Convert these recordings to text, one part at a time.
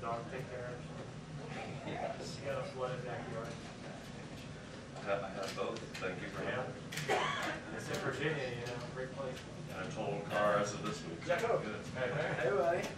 Dog take care of. Yes. You got a flooded backyard. I have both. Thank you for having me. It's in Virginia, you know, great place. And I told car as of this week. Yeah, go. Good. Hey, buddy.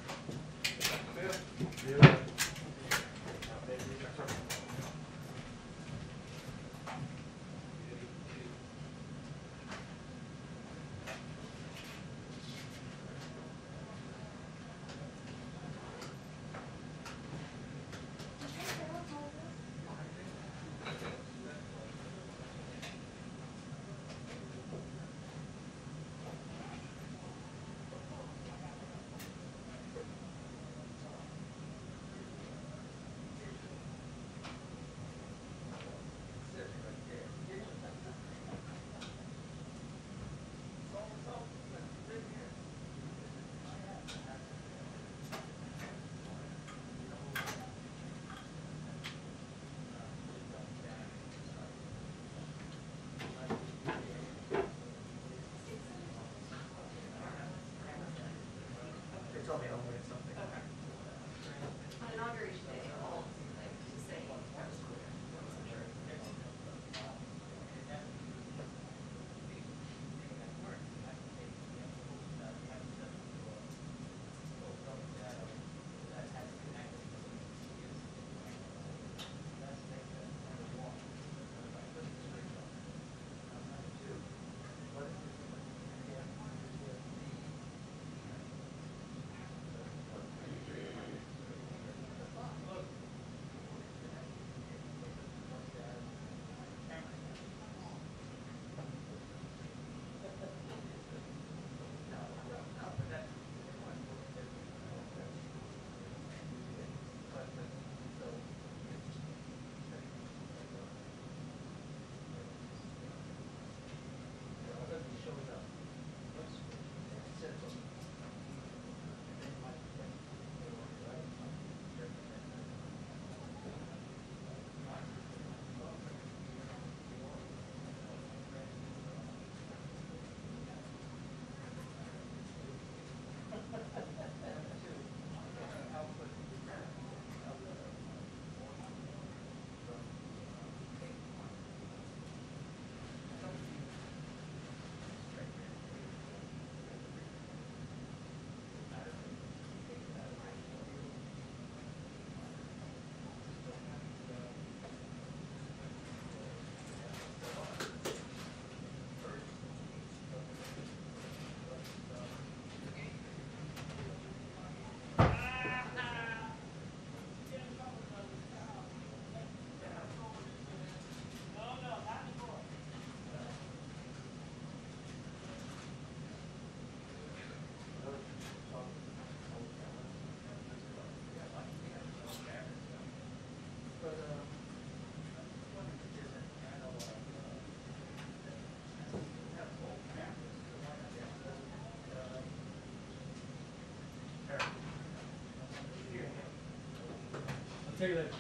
Take it.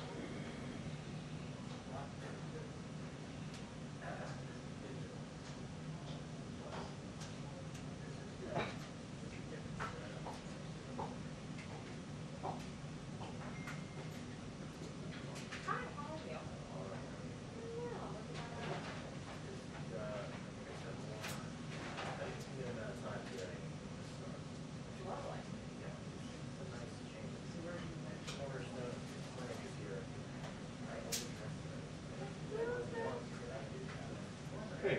Okay.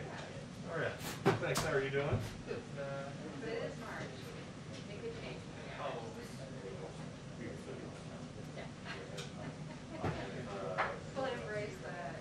All right. Thanks. How are you doing? It is March. It could change. We'll embrace that.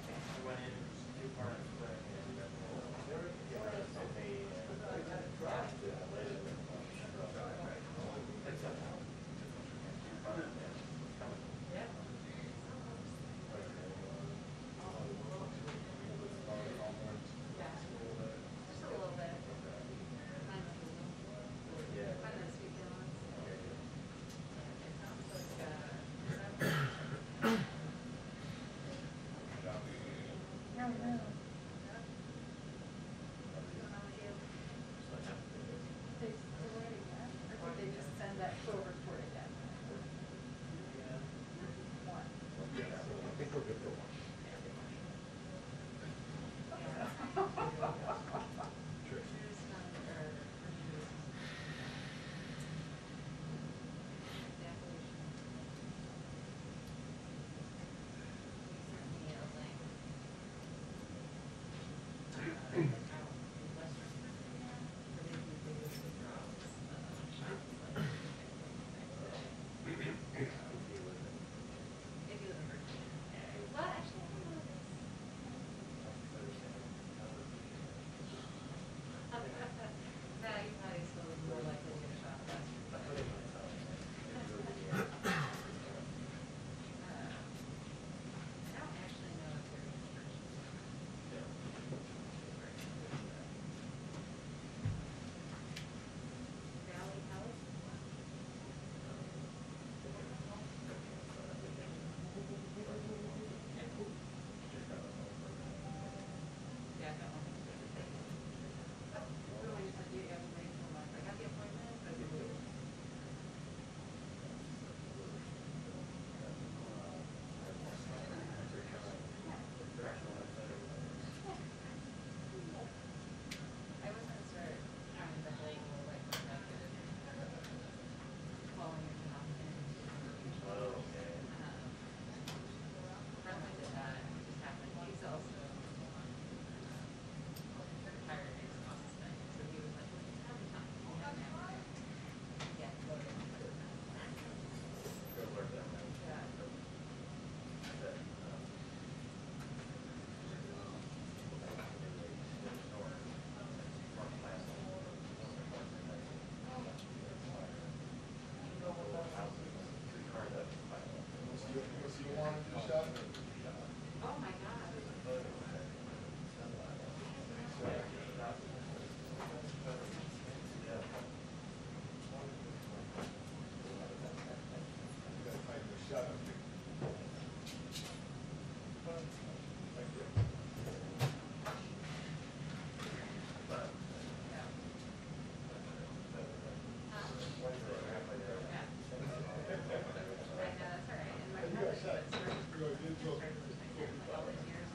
Just a little bit. Find that sweet balance. It sounds like no. What's going on with you? Or did they just send that full report again? One. I think we're good for one. Well, actually, I don't know this. No, you probably still more likely to get shot faster. I don't actually know if there is Valley Health. Yeah, no. When you said you have to wait till I got the appointment, but I was gonna start trying the whole like method calling your doctor. Friendly did that, and it just happened. He's also retired ex thing, so he was like, "Have a time." Yeah. Oh my God. I know, that's all right. And my brother, but started like all these years.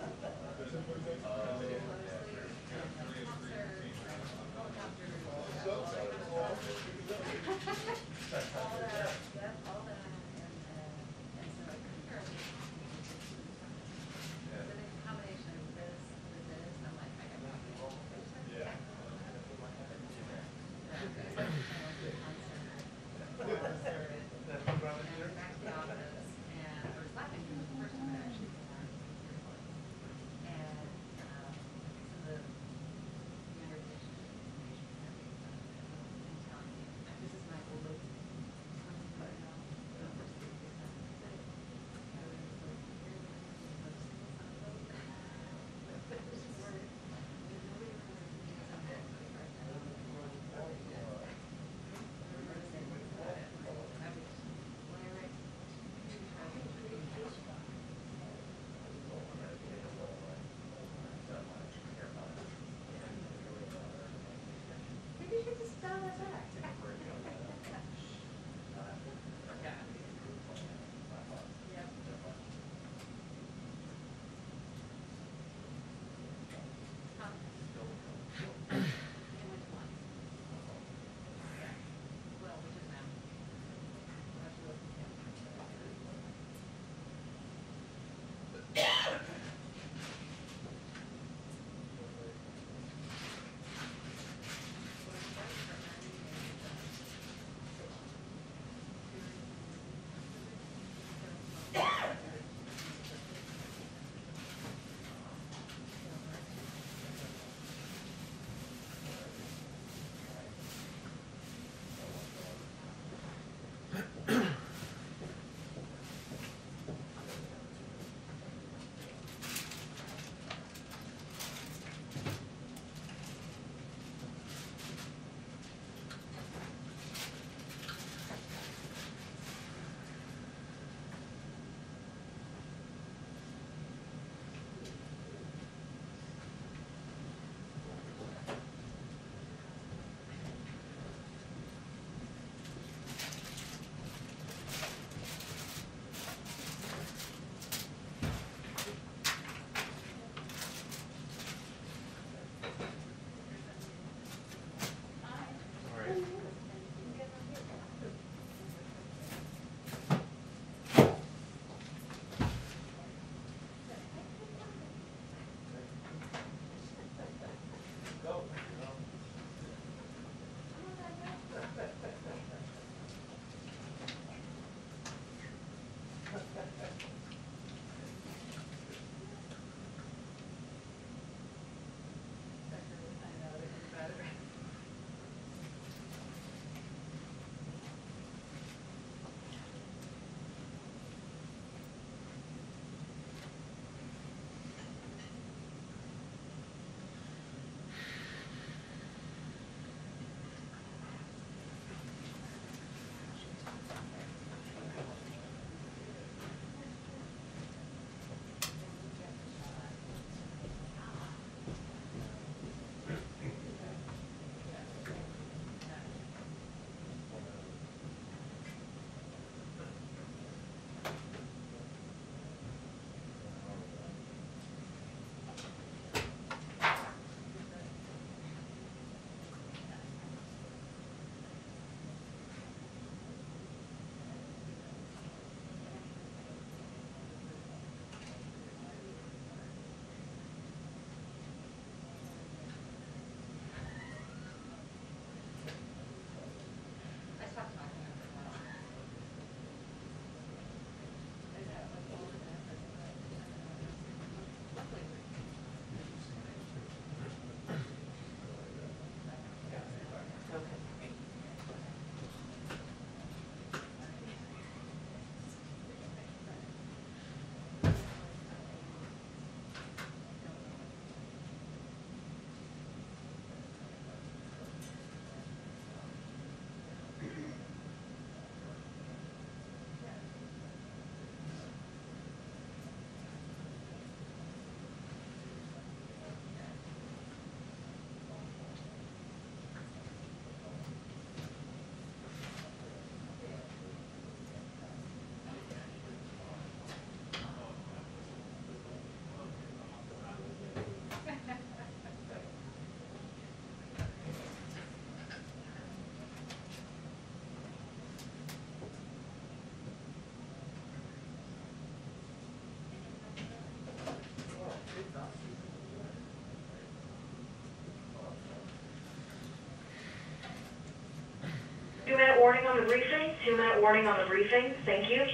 warning on the briefing. 2-minute warning on the briefing. Thank you.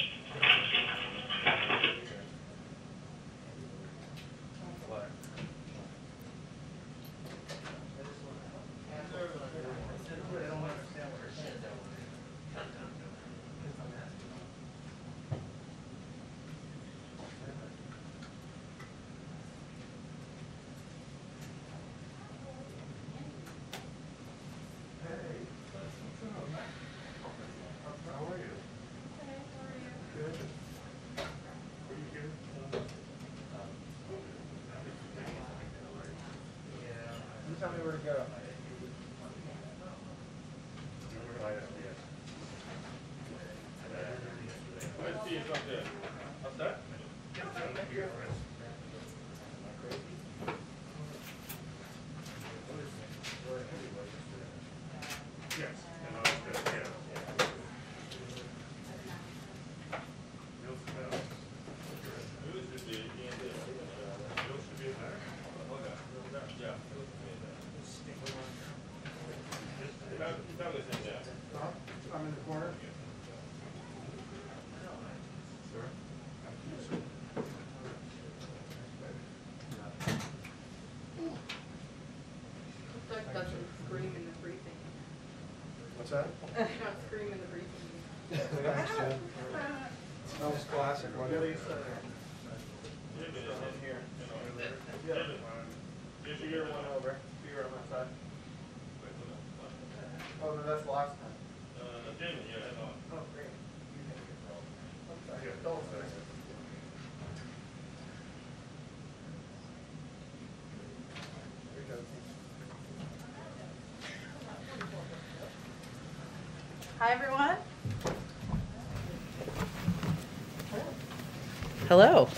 Tell me where to go. Let's see if I'm good. What's that? Yes. I'm in the corner. Doesn't scream in the briefing. What's that? Not scream in the briefing. Thanks, Jen. That was classic, wasn't it? Just your one over. You're on my side. Oh, no, that's the last time. Jamie, yeah, that's on. Oh, great. Yeah, don't say it. Here you go. Hi, everyone. Hello.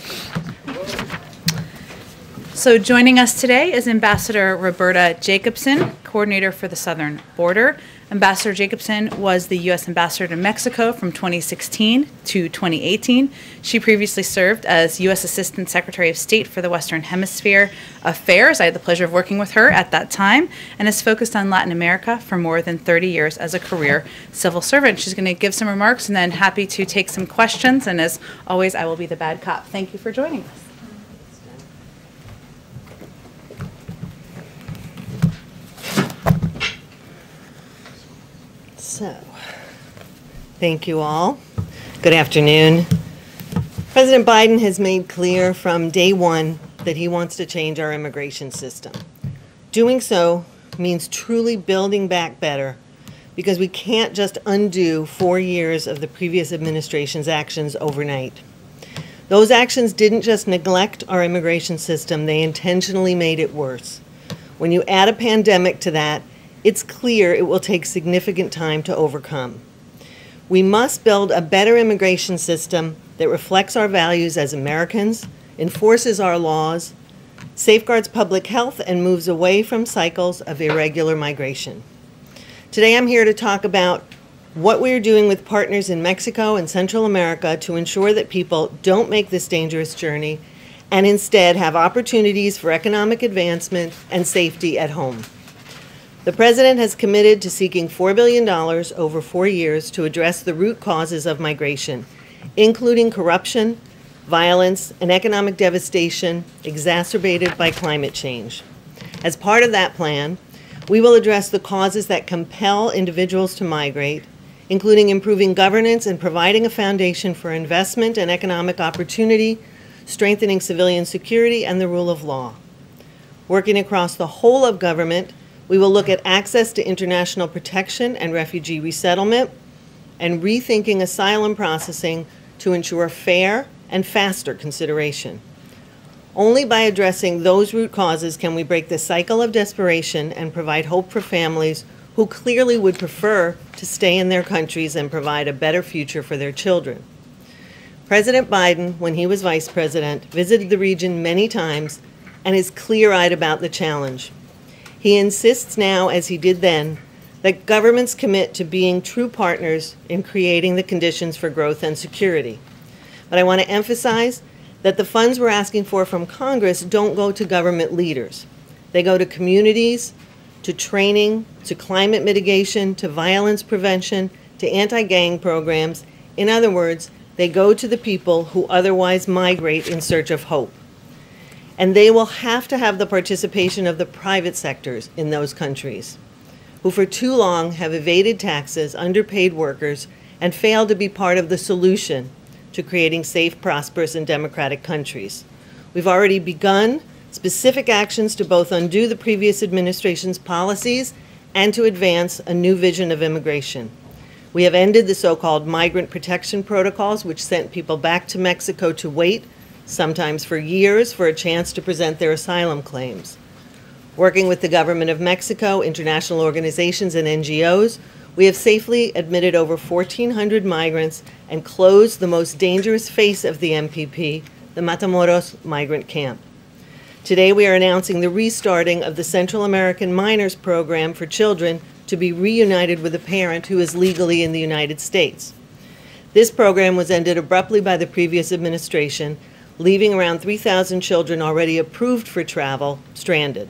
So joining us today is Ambassador Roberta Jacobson, Coordinator for the Southern Border. Ambassador Jacobson was the U.S. Ambassador to Mexico from 2016 to 2018. She previously served as U.S. Assistant Secretary of State for the Western Hemisphere Affairs. I had the pleasure of working with her at that time, and has focused on Latin America for more than 30 years as a career civil servant. She's going to give some remarks and then happy to take some questions. And as always, I will be the bad cop. Thank you for joining us. So, thank you all. Good afternoon. President Biden has made clear from day one that he wants to change our immigration system. Doing so means truly building back better, because we can't just undo 4 years of the previous administration's actions overnight. Those actions didn't just neglect our immigration system, they intentionally made it worse. When you add a pandemic to that, it's clear it will take significant time to overcome. We must build a better immigration system that reflects our values as Americans, enforces our laws, safeguards public health, and moves away from cycles of irregular migration. Today I'm here to talk about what we are doing with partners in Mexico and Central America to ensure that people don't make this dangerous journey and instead have opportunities for economic advancement and safety at home. The President has committed to seeking $4 billion over 4 years to address the root causes of migration, including corruption, violence, and economic devastation exacerbated by climate change. As part of that plan, we will address the causes that compel individuals to migrate, including improving governance and providing a foundation for investment and economic opportunity, strengthening civilian security and the rule of law. Working across the whole of government, we will look at access to international protection and refugee resettlement, and rethinking asylum processing to ensure fair and faster consideration. Only by addressing those root causes can we break the cycle of desperation and provide hope for families who clearly would prefer to stay in their countries and provide a better future for their children. President Biden, when he was vice president, visited the region many times and is clear-eyed about the challenge. He insists now, as he did then, that governments commit to being true partners in creating the conditions for growth and security. But I want to emphasize that the funds we're asking for from Congress don't go to government leaders. They go to communities, to training, to climate mitigation, to violence prevention, to anti-gang programs. In other words, they go to the people who otherwise migrate in search of hope. And they will have to have the participation of the private sectors in those countries, who for too long have evaded taxes, underpaid workers, and failed to be part of the solution to creating safe, prosperous, and democratic countries. We've already begun specific actions to both undo the previous administration's policies and to advance a new vision of immigration. We have ended the so-called migrant protection protocols, which sent people back to Mexico to wait, sometimes for years, for a chance to present their asylum claims. Working with the government of Mexico, international organizations, and NGOs, we have safely admitted over 1,400 migrants and closed the most dangerous face of the MPP, the Matamoros migrant camp. Today we are announcing the restarting of the Central American Minors Program for children to be reunited with a parent who is legally in the United States. This program was ended abruptly by the previous administration, leaving around 3,000 children already approved for travel stranded.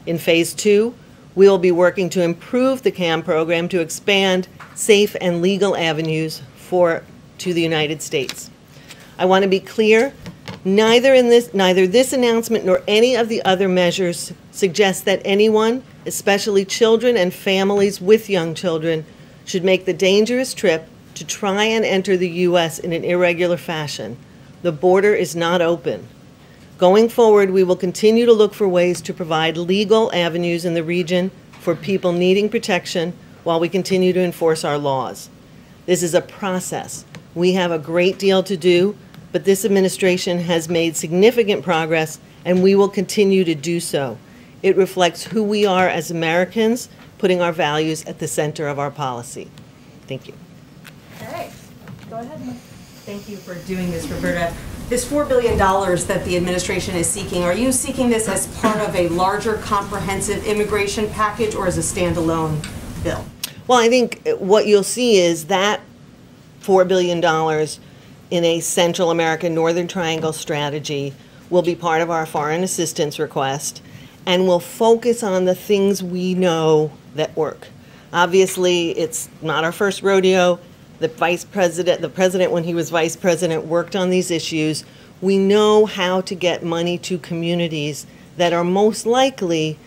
In Phase 2, we will be working to improve the CAM program to expand safe and legal avenues to the United States. I want to be clear, neither this announcement nor any of the other measures suggest that anyone, especially children and families with young children, should make the dangerous trip to try and enter the U.S. in an irregular fashion. The border is not open. Going forward, we will continue to look for ways to provide legal avenues in the region for people needing protection while we continue to enforce our laws. This is a process. We have a great deal to do, but this administration has made significant progress, and we will continue to do so. It reflects who we are as Americans, putting our values at the center of our policy. Thank you. All right, go ahead. Thank you for doing this, Roberta. This $4 billion that the administration is seeking, are you seeking this as part of a larger comprehensive immigration package or as a standalone bill? Well, I think what you'll see is that $4 billion in a Central American Northern Triangle strategy will be part of our foreign assistance request and will focus on the things we know that work. Obviously, it's not our first rodeo. The president, when he was vice president, worked on these issues. We know how to get money to communities that are most likely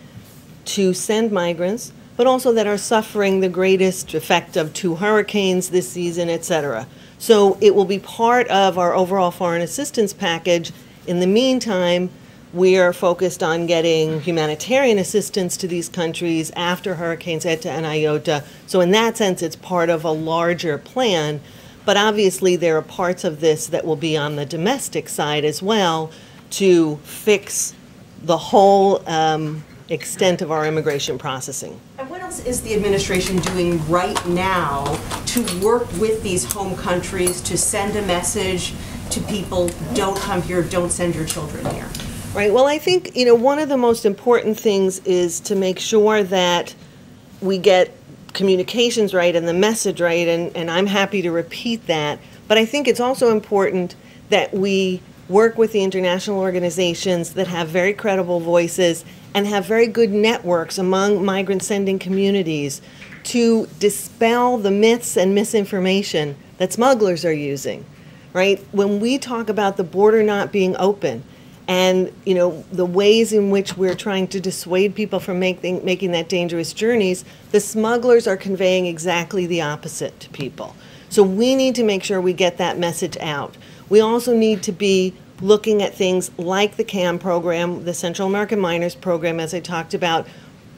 to send migrants, but also that are suffering the greatest effect of 2 hurricanes this season, et cetera. So it will be part of our overall foreign assistance package. In the meantime, we are focused on getting humanitarian assistance to these countries after Hurricanes Eta and Iota. So in that sense, it's part of a larger plan. But obviously, there are parts of this that will be on the domestic side as well to fix the whole extent of our immigration processing. And what else is the administration doing right now to work with these home countries to send a message to people, don't come here, don't send your children here? Right. Well, I think, one of the most important things is to make sure that we get communications right and the message right, and I'm happy to repeat that. But I think it's also important that we work with the international organizations that have very credible voices and have very good networks among migrant-sending communities to dispel the myths and misinformation that smugglers are using, right? When we talk about the border not being open, and the ways in which we're trying to dissuade people from making that dangerous journeys, the smugglers are conveying exactly the opposite to people. So we need to make sure we get that message out. We also need to be looking at things like the CAM program, the Central American Minors Program, as I talked about,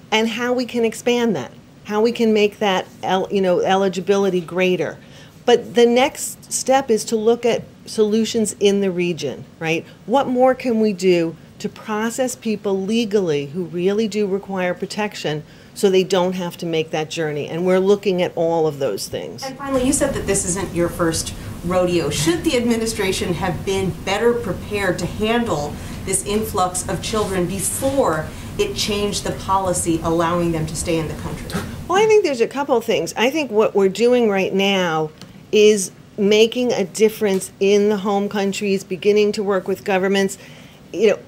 and how we can expand that, how we can make that eligibility greater. But the next step is to look at solutions in the region, right? What more can we do to process people legally who really do require protection so they don't have to make that journey? And we're looking at all of those things. And finally, you said that this isn't your first rodeo. Should the administration have been better prepared to handle this influx of children before it changed the policy allowing them to stay in the country? Well, I think there's a couple of things. I think what we're doing right now is making a difference in the home countries, beginning to work with governments.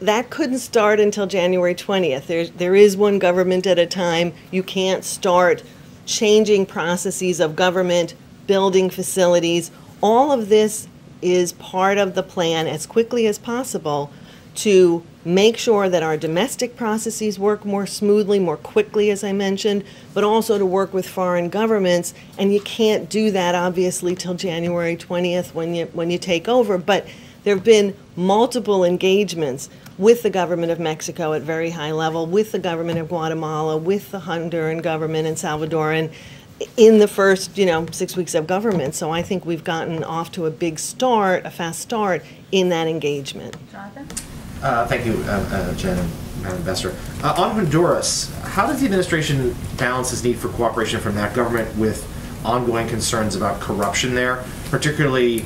That couldn't start until January 20th. There is one government at a time. You can't start changing processes of government, building facilities. All of this is part of the plan as quickly as possible to make sure that our domestic processes work more smoothly, more quickly, as I mentioned, but also to work with foreign governments. And you can't do that, obviously, till January 20th when you take over. But there have been multiple engagements with the government of Mexico at very high level, with the government of Guatemala, with the Honduran government and Salvadoran in the first, 6 weeks of government. So I think we've gotten off to a big start, a fast start in that engagement. Jonathan? Thank you, Jen and Madam Ambassador. On Honduras, how does the administration balance this need for cooperation from that government with ongoing concerns about corruption there, particularly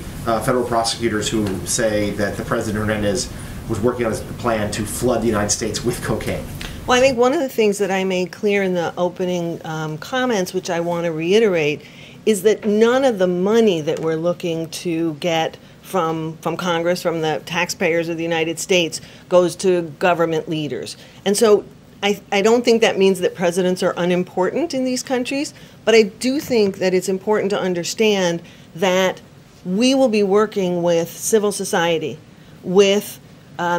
federal prosecutors who say that the President Hernandez was working on a plan to flood the United States with cocaine? Well, I think one of the things that I made clear in the opening comments, which I want to reiterate, is that none of the money that we're looking to get from Congress, from the taxpayers of the United States, goes to government leaders. And so I don't think that means that presidents are unimportant in these countries, but I do think that it's important to understand that we will be working with civil society, with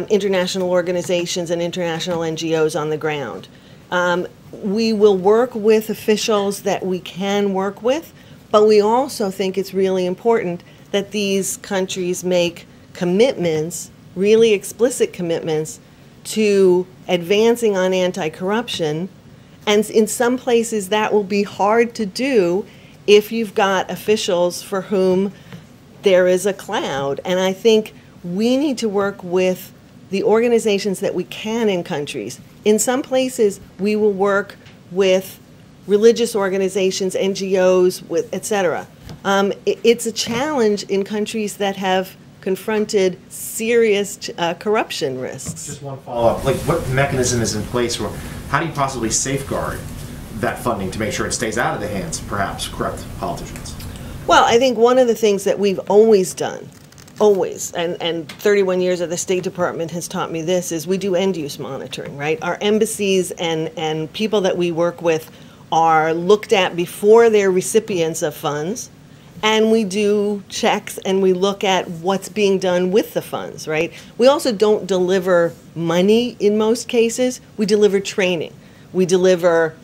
international organizations and international NGOs on the ground. We will work with officials that we can work with, but we also think it's really important that these countries make commitments, really explicit commitments, to advancing on anti-corruption. And in some places that will be hard to do if you've got officials for whom there is a cloud. And I think we need to work with the organizations that we can in countries. In some places, we will work with religious organizations, NGOs, with et cetera. It's a challenge in countries that have confronted serious corruption risks. Just one follow-up. Like, what mechanism is in place, or how do you possibly safeguard that funding to make sure it stays out of the hands, perhaps, corrupt politicians? Well, I think one of the things that we've always done, and 31 years of the State Department has taught me this, is we do end-use monitoring, right? Our embassies and people that we work with are looked at before they're recipients of funds, and we do checks and we look at what's being done with the funds, right? We also don't deliver money in most cases. We deliver training. We deliver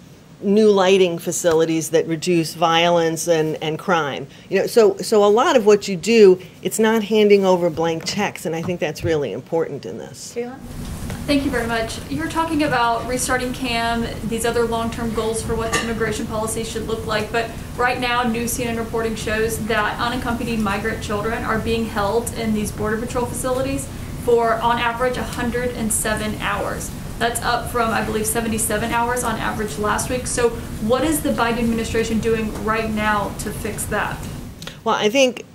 new lighting facilities that reduce violence and crime. So a lot of what you do, it's not handing over blank checks, and I think that's really important in this. Kayla? Thank you very much. You were talking about restarting CAM, these other long-term goals for what the immigration policy should look like, but right now news CNN reporting shows that unaccompanied migrant children are being held in these Border Patrol facilities for, on average, 107 hours. That's up from, I believe, 77 hours on average last week. So what is the Biden administration doing right now to fix that? Well, I think,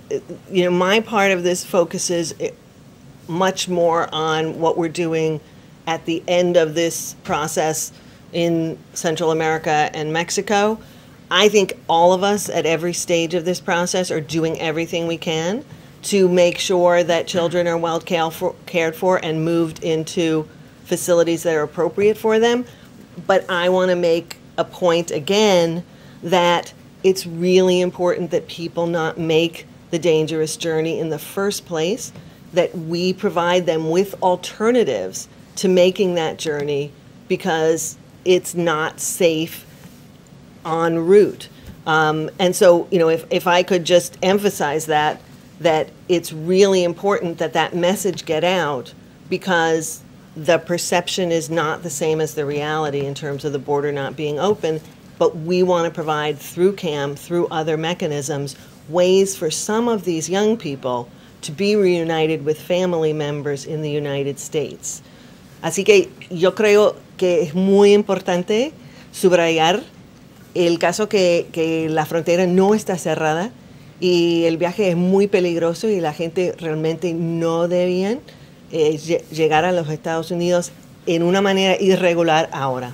my part of this focuses much more on what we're doing at the end of this process in Central America and Mexico. I think all of us at every stage of this process are doing everything we can to make sure that children are well cared for and moved into facilities that are appropriate for them. But I want to make a point again that it's really important that people not make the dangerous journey in the first place, that we provide them with alternatives to making that journey because it's not safe en route. And so, if I could just emphasize that it's really important that that message get out, because the perception is not the same as the reality in terms of the border not being open, but we want to provide through CAM, through other mechanisms, ways for some of these young people to be reunited with family members in the United States. Así que yo creo que es muy importante subrayar el caso que la frontera no está cerrada y el viaje es muy peligroso y la gente realmente no debían llegar a los Estados Unidos en una manera irregular ahora.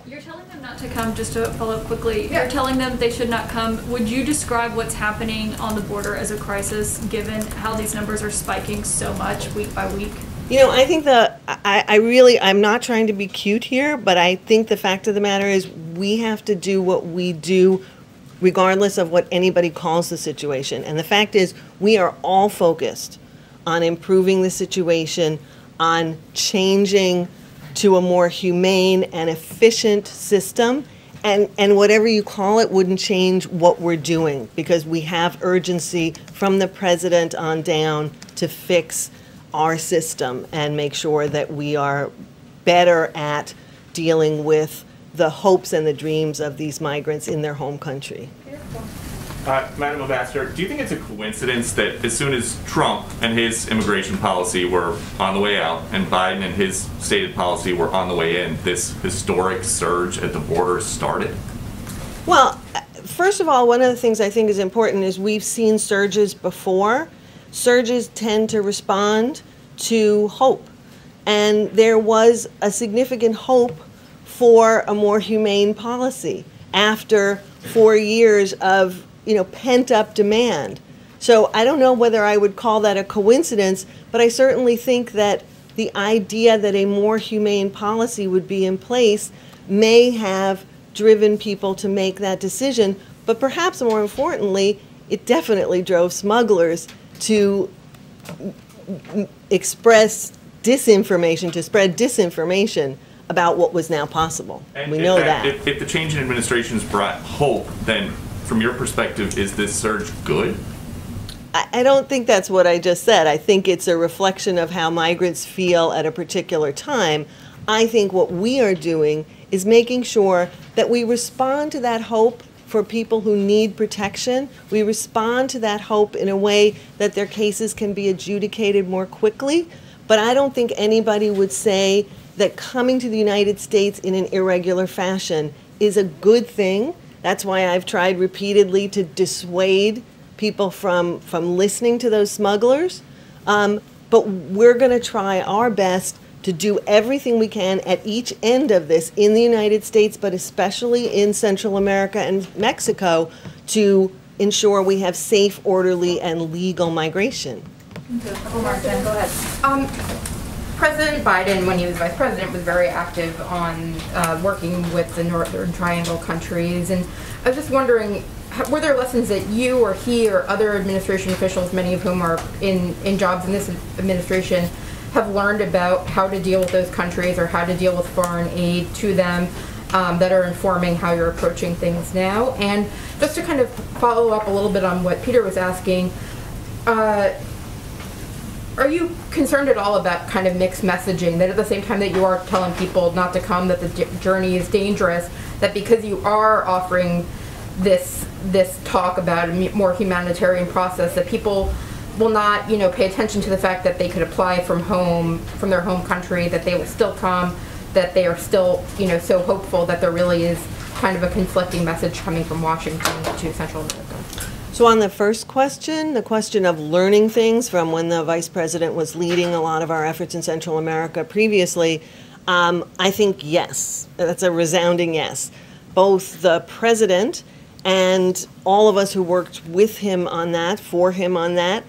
You're telling them not to come, just to follow up quickly, you're telling them they should not come. Would you describe what's happening on the border as a crisis, given how these numbers are spiking so much week by week? I think I'm not trying to be cute here, but I think the fact of the matter is we have to do what we do regardless of what anybody calls the situation. And the fact is, we are all focused on improving the situation, on changing to a more humane and efficient system. And whatever you call it wouldn't change what we're doing, because we have urgency from the president on down to fix our system and make sure that we are better at dealing with the hopes and the dreams of these migrants in their home country. Madam Ambassador, do you think it's a coincidence that as soon as Trump and his immigration policy were on the way out and Biden and his stated policy were on the way in, this historic surge at the border started? Well, first of all, one of the things I think is important is we've seen surges before. Surges tend to respond to hope. And there was a significant hope for a more humane policy after 4 years of pent-up demand. So I don't know whether I would call that a coincidence, but I certainly think that the idea that a more humane policy would be in place may have driven people to make that decision. But perhaps more importantly, it definitely drove smugglers to express disinformation, to spread disinformation about what was now possible. And we know that. If the change in administration's brought hope, then from your perspective, is this surge good? I don't think that's what I just said. I think it's a reflection of how migrants feel at a particular time. I think what we are doing is making sure that we respond to that hope for people who need protection. We respond to that hope in a way that their cases can be adjudicated more quickly. But I don't think anybody would say that coming to the United States in an irregular fashion is a good thing. That's why I've tried repeatedly to dissuade people from listening to those smugglers. But we're going to try our best to do everything we can at each end of this in the United States, but especially in Central America and Mexico, to ensure we have safe, orderly, and legal migration. Go ahead. President Biden, when he was vice president, was very active on working with the Northern Triangle countries. And I was just wondering, were there lessons that you or he or other administration officials, many of whom are in jobs in this administration, have learned about how to deal with those countries or how to deal with foreign aid to them that are informing how you're approaching things now? And just to kind of follow up a little bit on what Peter was asking, are you concerned at all about kind of mixed messaging, that at the same time that you are telling people not to come, that the journey is dangerous, that because you are offering this talk about a more humanitarian process, that people will not, pay attention to the fact that they could apply from their home country, that they will still come, that they are still, so hopeful, that there really is kind of a conflicting message coming from Washington to Central America? So on the first question, the question of learning things from when the vice president was leading a lot of our efforts in Central America previously, I think yes. That's a resounding yes. Both the president and all of us who worked with him on that, for him on that,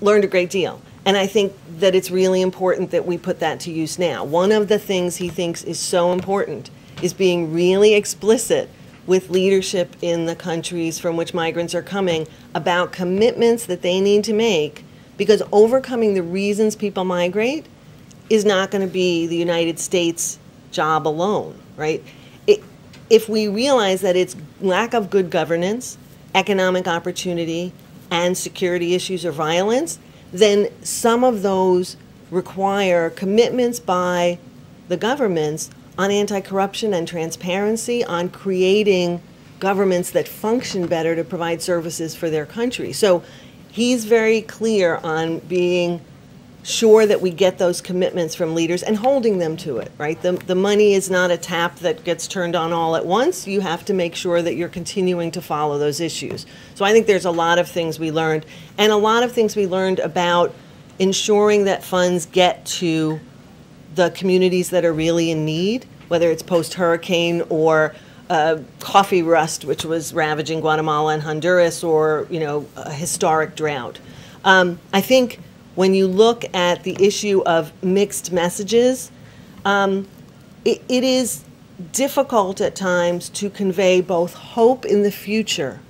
learned a great deal. And I think that it's really important that we put that to use now. One of the things he thinks is so important is being really explicit with leadership in the countries from which migrants are coming about commitments that they need to make, because overcoming the reasons people migrate is not going to be the United States' job alone, right? If we realize that it's lack of good governance, economic opportunity, and security issues or violence, then some of those require commitments by the governments on anti-corruption and transparency, on creating governments that function better to provide services for their country. So he's very clear on being sure that we get those commitments from leaders and holding them to it, right? The money is not a tap that gets turned on all at once. You have to make sure that you're continuing to follow those issues. So I think there's a lot of things we learned, and a lot of things we learned about ensuring that funds get to the communities that are really in need, whether it's post-hurricane or coffee rust, which was ravaging Guatemala and Honduras, or a historic drought. I think when you look at the issue of mixed messages, it is difficult at times to convey both hope in the future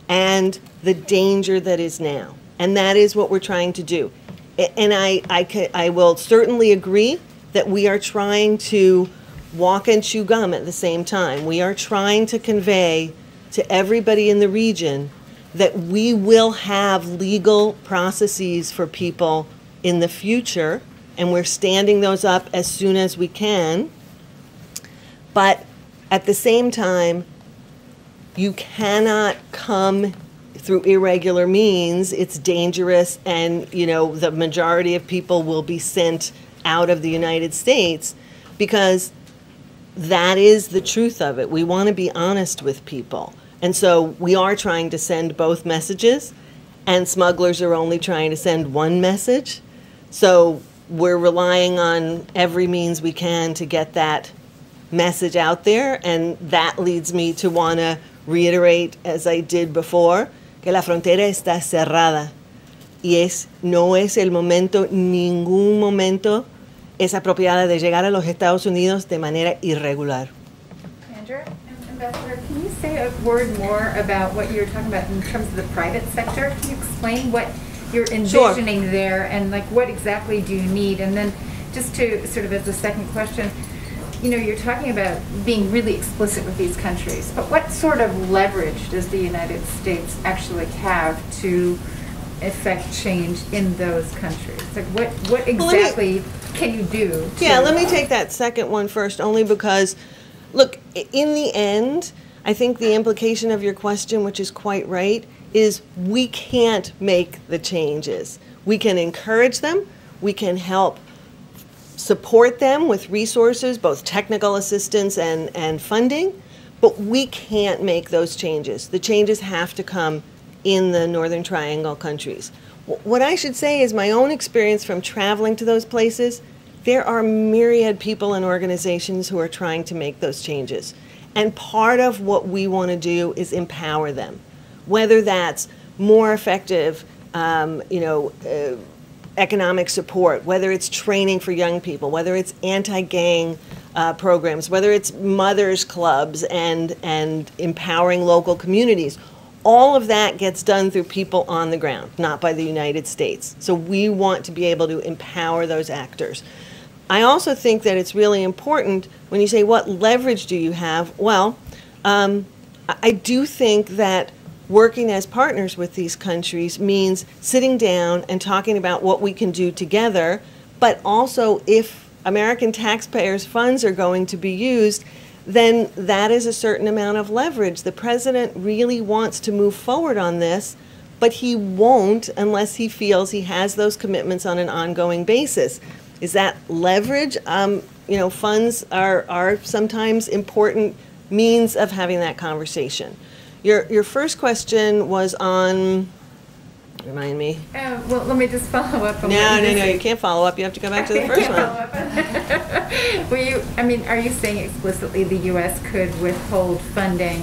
and the danger that is now. And that is what we're trying to do. And I will certainly agree that we are trying to walk and chew gum at the same time. We are trying to convey to everybody in the region that we will have legal processes for people in the future, and we're standing those up as soon as we can. But at the same time, you cannot come through irregular means. It's dangerous, and the majority of people will be sent out of the United States, because that is the truth of it. We want to be honest with people. And so we are trying to send both messages, and smugglers are only trying to send one message. So we're relying on every means we can to get that message out there, and that leads me to want to reiterate, as I did before, que la frontera está cerrada y no es el momento, ningún momento es apropiada de llegar a los Estados Unidos de manera irregular. Andrew, Ambassador, can you say a word more about what you're talking about in terms of the private sector? Can you explain what you're envisioning there, and what exactly do you need? And then just to sort of as a second question, you're talking about being really explicit with these countries, but what sort of leverage does the United States actually have to effect change in those countries? What exactly can you do? Yeah, let me take that second one first, only because, look, in the end, I think the implication of your question, which is quite right, is we can't make the changes. We can encourage them, we can help support them with resources, both technical assistance and funding, but we can't make those changes. The changes have to come in the Northern Triangle countries. What I should say is my own experience from traveling to those places, there are myriad people and organizations who are trying to make those changes. And part of what we want to do is empower them, whether that's more effective, economic support, whether it's training for young people, whether it's anti-gang programs, whether it's mothers clubs and empowering local communities. All of that gets done through people on the ground, not by the United States. So we want to be able to empower those actors. I also think that it's really important when you say, what leverage do you have? Well, I do think that working as partners with these countries means sitting down and talking about what we can do together, but also if American taxpayers' funds are going to be used, then that is a certain amount of leverage. The president really wants to move forward on this, but he won't unless he feels he has those commitments on an ongoing basis. Is that leverage? Funds are sometimes important means of having that conversation. Your first question was on, remind me. Well, let me just follow up on No, you can't follow up. You have to go back to the first one. Are you saying explicitly the U.S. could withhold funding,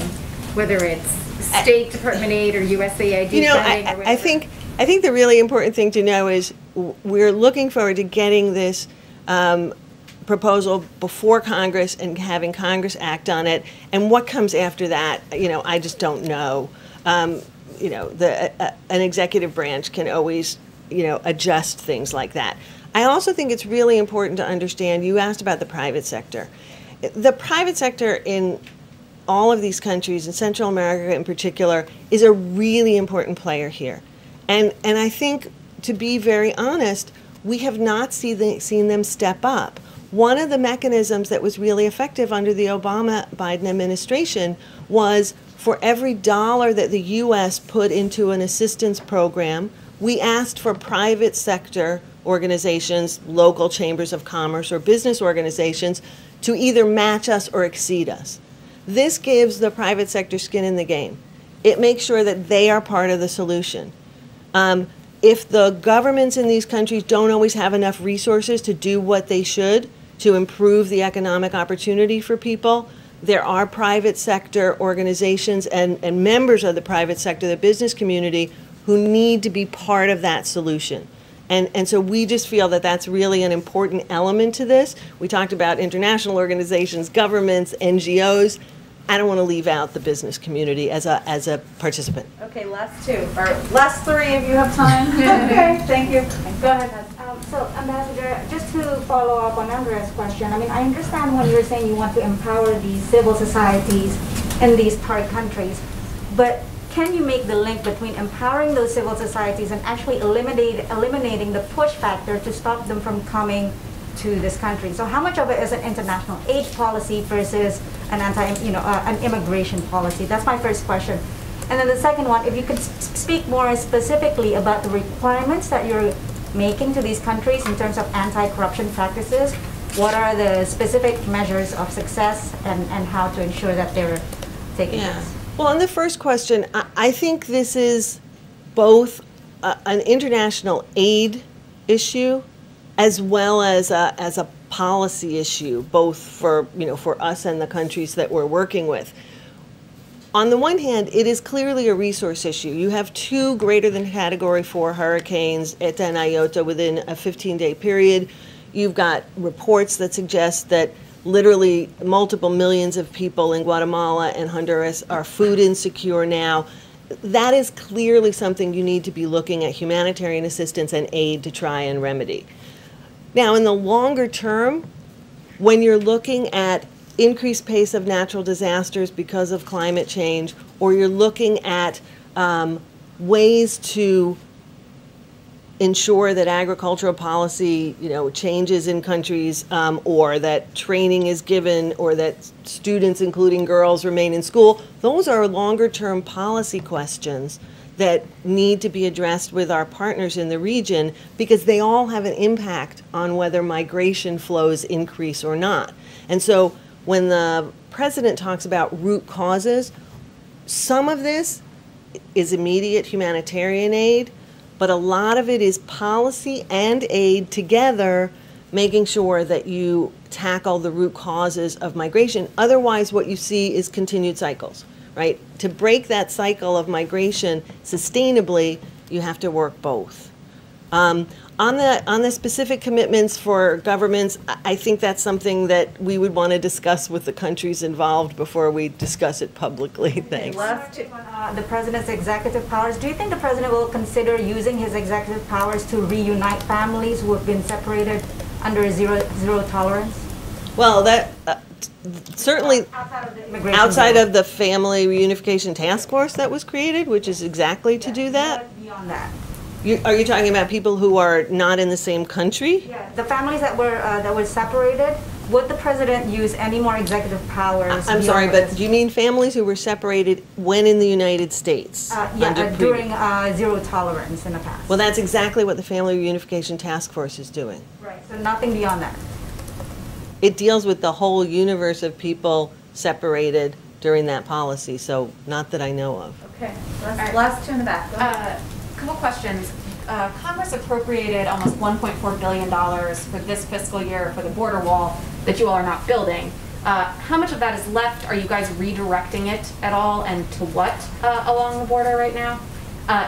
whether it's State Department aid or USAID funding or whatever? I think the really important thing to know is we're looking forward to getting this proposal before Congress and having Congress act on it. And what comes after that, I just don't know. An executive branch can always, adjust things like that. I also think it's really important to understand, you asked about the private sector. The private sector in all of these countries, in Central America in particular, is a really important player here. And I think, to be very honest, we have not seen them step up. One of the mechanisms that was really effective under the Obama-Biden administration was for every dollar that the U.S. put into an assistance program, we asked for private sector organizations, local chambers of commerce or business organizations, to either match us or exceed us. This gives the private sector skin in the game. It makes sure that they are part of the solution. If the governments in these countries don't always have enough resources to do what they should to improve the economic opportunity for people, there are private sector organizations and members of the private sector, the business community, who need to be part of that solution. And so we just feel that that's really an important element to this. We talked about international organizations, governments, NGOs. I don't want to leave out the business community as a participant. Okay, last two, or last three if you have time. Okay, thank you. Go ahead. So, Ambassador, just to follow up on Andrea's question, I mean, I understand when you're saying you want to empower these civil societies in these third countries, but can you make the link between empowering those civil societies and actually eliminating the push factor to stop them from coming to this country? So how much of it is an international aid policy versus an an immigration policy? That's my first question. And then the second one, if you could speak more specifically about the requirements that you're making to these countries in terms of anti-corruption practices. What are the specific measures of success and how to ensure that they're taking place? Well, on the first question, I think this is both an international aid issue as well as a policy issue, both for us and the countries that we're working with. On the one hand, it is clearly a resource issue. You have two greater than Category 4 hurricanes, Eta and Iota, within a 15-day period. You've got reports that suggest that literally multiple millions of people in Guatemala and Honduras are food insecure now. That is clearly something you need to be looking at humanitarian assistance and aid to try and remedy. Now, in the longer term, when you're looking at increased pace of natural disasters because of climate change, or you're looking at ways to ensure that agricultural policy, changes in countries, or that training is given, or that students, including girls, remain in school, those are longer-term policy questions that need to be addressed with our partners in the region, because they all have an impact on whether migration flows increase or not. And so when the president talks about root causes, some of this is immediate humanitarian aid, but a lot of it is policy and aid together, making sure that you tackle the root causes of migration. Otherwise, what you see is continued cycles, right? To break that cycle of migration sustainably, you have to work both. On the specific commitments for governments, I think that's something that we would want to discuss with the countries involved before we discuss it publicly. Thanks. Last two, the president's executive powers. Do you think the president will consider using his executive powers to reunite families who have been separated under zero tolerance? Well, that certainly outside of the Family Reunification Task Force that was created, which is exactly to do that. Beyond that. Are you talking about people who are not in the same country? Yeah, the families that were separated. Would the president use any more executive powers? I'm sorry, but do you mean families who were separated when in the United States? During zero tolerance in the past. Well, that's exactly what the Family Reunification Task Force is doing. Right. So nothing beyond that. It deals with the whole universe of people separated during that policy. So not that I know of. Okay. Last two in the back. Couple questions. Congress appropriated almost $1.4 billion for this fiscal year for the border wall that you all are not building. How much of that is left? Are you guys redirecting it at all, and to what along the border right now?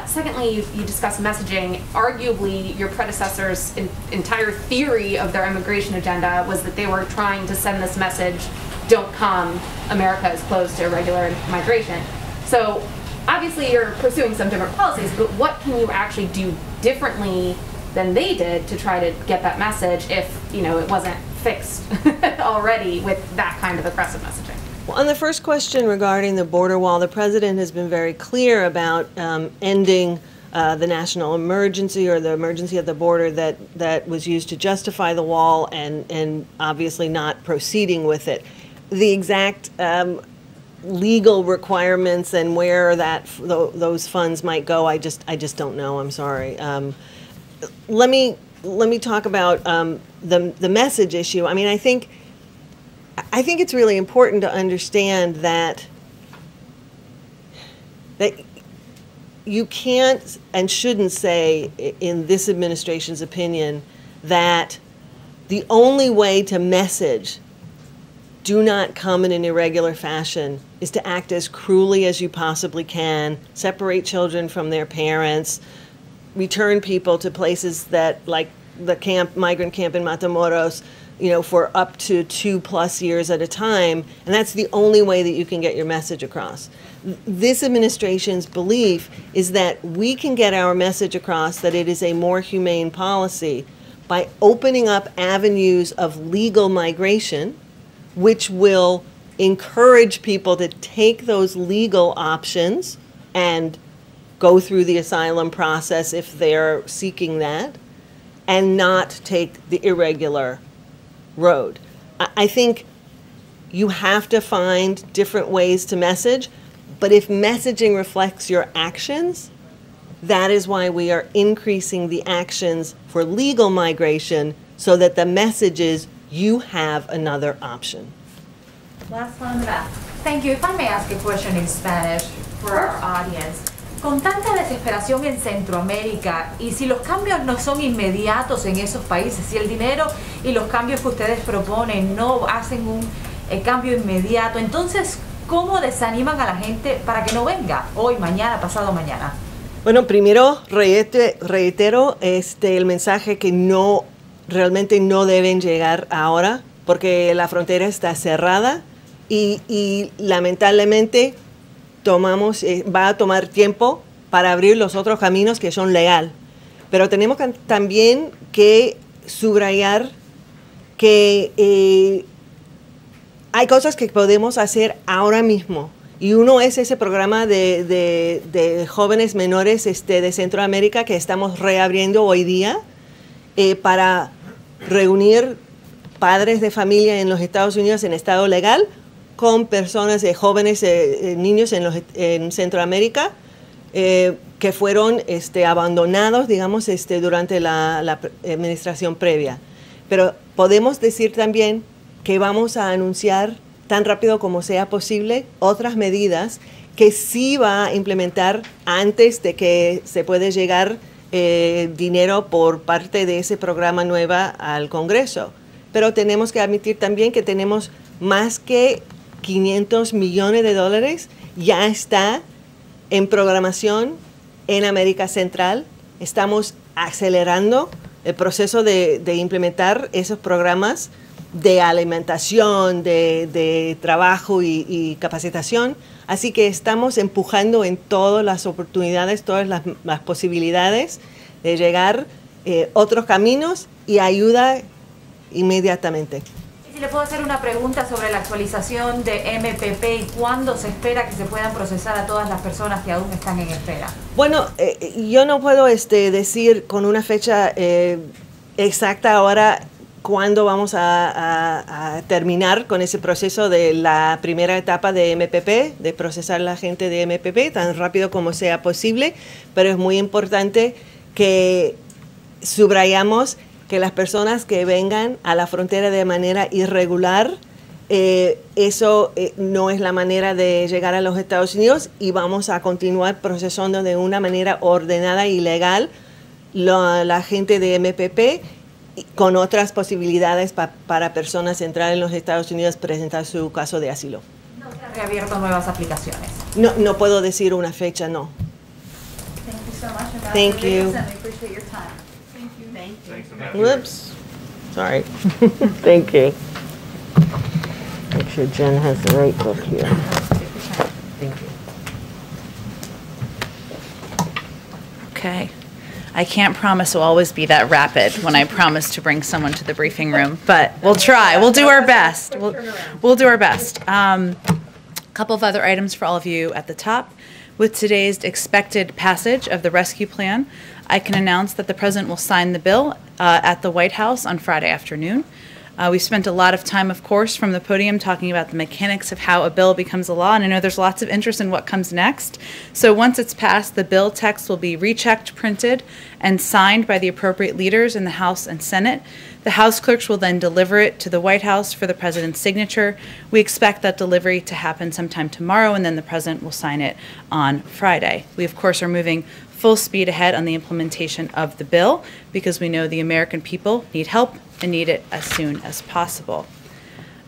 Secondly, you discussed messaging. Arguably, your predecessors' entire theory of their immigration agenda was that they were trying to send this message, don't come, America is closed to irregular migration. So obviously you're pursuing some different policies, but what can you actually do differently than they did to try to get that message if, it wasn't fixed already with that kind of aggressive messaging? Well, on the first question regarding the border wall, the president has been very clear about ending the national emergency, or the emergency at the border that was used to justify the wall, and obviously not proceeding with it. The exact legal requirements and where those funds might go, I just don't know. I'm sorry. Let me talk about the message issue. I mean, I think it's really important to understand that you can't and shouldn't say, in this administration's opinion, that the only way to message do not come in an irregular fashion is to act as cruelly as you possibly can, separate children from their parents, return people to places that, like the migrant camp in Matamoros, for up to 2+ years at a time, and that's the only way that you can get your message across. This administration's belief is that we can get our message across that it is a more humane policy by opening up avenues of legal migration, which will encourage people to take those legal options and go through the asylum process if they're seeking that, and not take the irregular road. I think you have to find different ways to message, but if messaging reflects your actions, that is why we are increasing the actions for legal migration so that the message is you have another option. Last one in the back. Thank you. If I may ask a question in Spanish for our audience. Con tanta desesperación en Centroamérica, y si los cambios no son inmediatos en esos países, si el dinero y los cambios que ustedes proponen no hacen un cambio inmediato, entonces, ¿cómo desaniman a la gente para que no venga hoy, mañana, pasado mañana? Bueno, primero reitero el mensaje que realmente no deben llegar ahora, porque la frontera está cerrada y lamentablemente va a tomar tiempo para abrir los otros caminos que son legales. Pero tenemos también que subrayar que hay cosas que podemos hacer ahora mismo. Y uno es ese programa de jóvenes menores de Centroamérica que estamos reabriendo hoy día para reunir padres de familia en los Estados Unidos en estado legal con personas, jóvenes, niños en Centroamérica que fueron abandonados, digamos, durante la administración previa. Pero podemos decir también que vamos a anunciar tan rápido como sea posible otras medidas que sí va a implementar antes de que se pueda llegar dinero por parte de ese programa nueva al Congreso. Pero tenemos que admitir también que tenemos más que $500 millones ya está en programación en América Central. Estamos acelerando el proceso de implementar esos programas de alimentación, de trabajo y capacitación. Así que estamos empujando en todas las oportunidades, todas las posibilidades de llegar otros caminos y ayuda inmediatamente. Si le puedo hacer una pregunta sobre la actualización de MPP y cuándo se espera que se puedan procesar a todas las personas que aún están en espera. Bueno, yo no puedo decir con una fecha exacta ahora cuándo vamos a terminar con ese proceso de la primera etapa de MPP, de procesar a la gente de MPP tan rápido como sea posible, pero es muy importante que subrayamos que las personas que vengan a la frontera de manera irregular, eso no es la manera de llegar a los Estados Unidos, y vamos a continuar procesando de una manera ordenada y legal la gente de MPP con otras posibilidades para personas entrar en los Estados Unidos, presentar su caso de asilo. ¿No se han reabierto nuevas aplicaciones? No puedo decir una fecha, no. Thank you so much. Thank you. We appreciate your time. Whoops. Sorry. Thank you. Make sure Jen has the right book here. Thank you. Okay. I can't promise we'll always be that rapid when I promise to bring someone to the briefing room, but we'll try. We'll do our best. We'll do our best. A couple of other items for all of you at the top. With today's expected passage of the rescue plan, I can announce that the President will sign the bill at the White House on Friday afternoon. We spent a lot of time, of course, from the podium talking about the mechanics of how a bill becomes a law, and I know there's lots of interest in what comes next. So once it's passed, the bill text will be rechecked, printed, and signed by the appropriate leaders in the House and Senate. The House clerks will then deliver it to the White House for the President's signature. We expect that delivery to happen sometime tomorrow, and then the President will sign it on Friday. We, of course, are moving full speed ahead on the implementation of the bill because we know the American people need help and need it as soon as possible.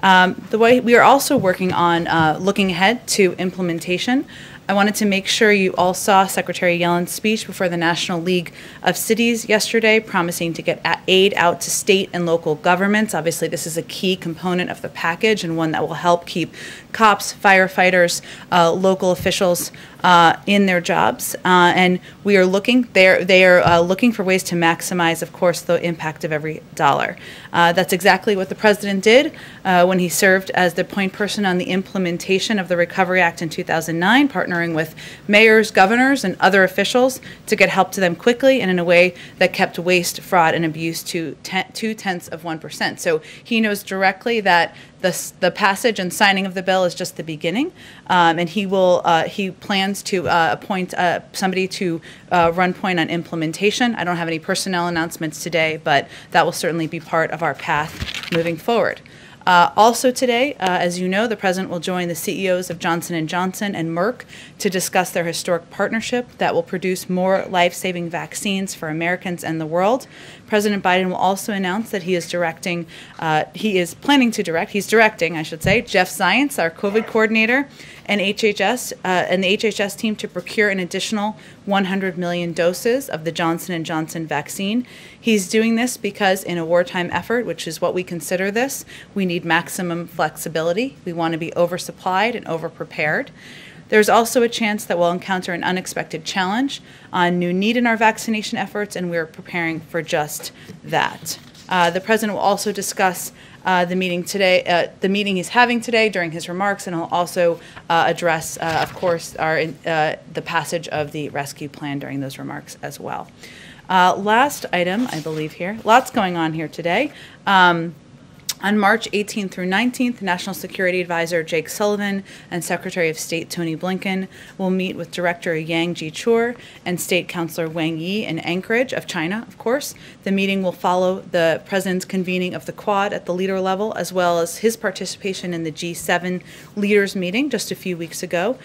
We are also working on looking ahead to implementation I wanted to make sure you all saw Secretary Yellen's speech before the National League of Cities yesterday, promising to get aid out to state and local governments. Obviously, this is a key component of the package and one that will help keep cops, firefighters, local officials in their jobs. And we are looking, they are looking for ways to maximize, of course, the impact of every dollar. That's exactly what the President did when he served as the point person on the implementation of the Recovery Act in 2009, partnering with mayors, governors, and other officials to get help to them quickly and in a way that kept waste, fraud, and abuse to 0.2%. So he knows directly that the passage and signing of the bill is just the beginning, and he plans to appoint somebody to run point on implementation. I don't have any personnel announcements today, but that will certainly be part of our path moving forward. Also today, as you know, the President will join the CEOs of Johnson & Johnson and Merck to discuss their historic partnership that will produce more life-saving vaccines for Americans and the world. President Biden will also announce that he's directing, Jeff Zients, our COVID coordinator, and the HHS team to procure an additional 100 million doses of the Johnson & Johnson vaccine. He's doing this because in a wartime effort, which is what we consider this, we need maximum flexibility. We want to be oversupplied and overprepared. There's also a chance that we'll encounter an unexpected challenge on new need in our vaccination efforts, and we're preparing for just that. The President will also discuss the meeting he's having today during his remarks, and he'll also address, of course, the passage of the rescue plan during those remarks as well. Last item, I believe here, lots going on here today. On March 18th through 19th, National Security Advisor Jake Sullivan and Secretary of State Tony Blinken will meet with Director Yang Jiechi and State Councilor Wang Yi in Anchorage of China, of course. The meeting will follow the President's convening of the Quad at the leader level, as well as his participation in the G7 leaders meeting just a few weeks ago.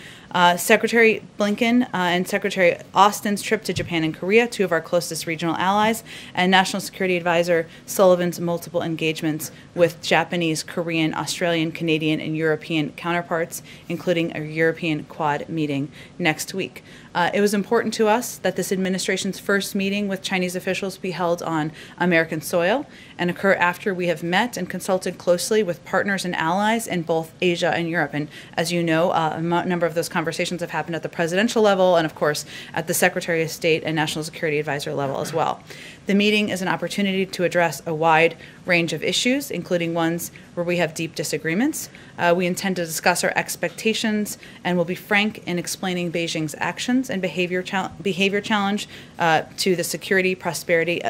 Secretary Blinken and Secretary Austin's trip to Japan and Korea, two of our closest regional allies, and National Security Advisor Sullivan's multiple engagements with Japanese, Korean, Australian, Canadian, and European counterparts, including a European Quad meeting next week. It was important to us that this administration's first meeting with Chinese officials be held on American soil and occur after we have met and consulted closely with partners and allies in both Asia and Europe. And as you know, a number of those conversations have happened at the presidential level and, of course, at the Secretary of State and National Security Advisor level as well. The meeting is an opportunity to address a wide range of issues, including ones where we have deep disagreements. We intend to discuss our expectations and will be frank in explaining Beijing's actions and behavior challenge to the security, prosperity,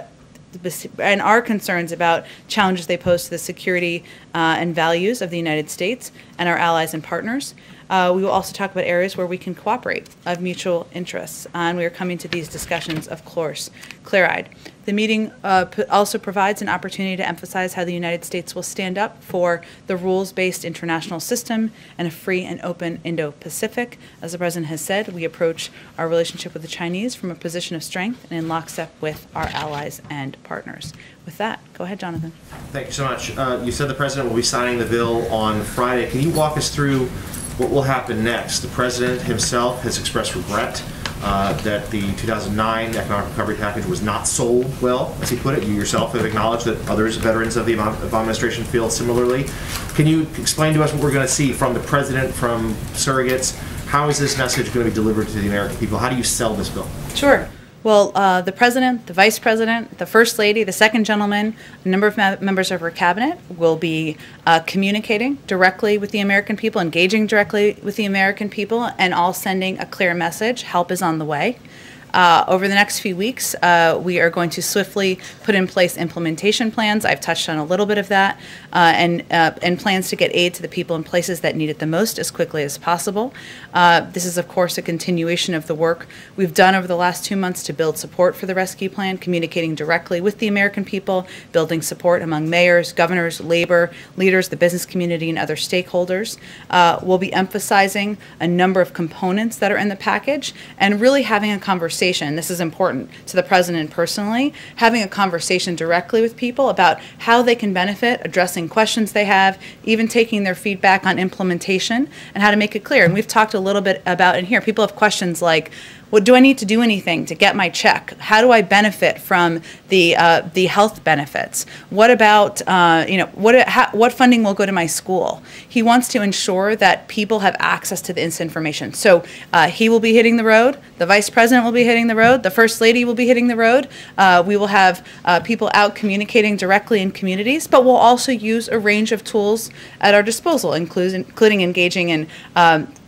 and our concerns about challenges they pose to the security and values of the United States and our allies and partners. We will also talk about areas where we can cooperate of mutual interests, and we are coming to these discussions, of course, clear-eyed. The meeting also provides an opportunity to emphasize how the United States will stand up for the rules-based international system and a free and open Indo-Pacific. As the President has said, we approach our relationship with the Chinese from a position of strength and in lockstep with our allies and partners. With that, go ahead, Jonathan. Thank you so much. You said the President will be signing the bill on Friday. Can you walk us through what will happen next? The President himself has expressed regret that the 2009 economic recovery package was not sold well, as he put it. You yourself have acknowledged that others, veterans of the Obama administration, feel similarly. Can you explain to us what we're going to see from the President, from surrogates? How is this message going to be delivered to the American people? How do you sell this bill? Sure. Well, the President, the Vice President, the First Lady, the Second Gentleman, a number of members of her cabinet will be communicating directly with the American people, engaging directly with the American people, and all sending a clear message: help is on the way. Over the next few weeks, we are going to swiftly put in place implementation plans. I've touched on a little bit of that, and plans to get aid to the people in places that need it the most as quickly as possible. This is, of course, a continuation of the work we've done over the last 2 months to build support for the rescue plan, communicating directly with the American people, building support among mayors, governors, labor leaders, the business community, and other stakeholders. We'll be emphasizing a number of components that are in the package and really having a conversation conversation, this is important to the president personally, having a conversation directly with people about how they can benefit, addressing questions they have, even taking their feedback on implementation and how to make it clear. And we've talked a little bit about in here, people have questions like, well, do I need to do anything to get my check? How do I benefit from the health benefits? What about what funding will go to my school? He wants to ensure that people have access to this information. So he will be hitting the road. The vice president will be hitting the road. The first lady will be hitting the road. We will have people out communicating directly in communities, but we'll also use a range of tools at our disposal, including engaging in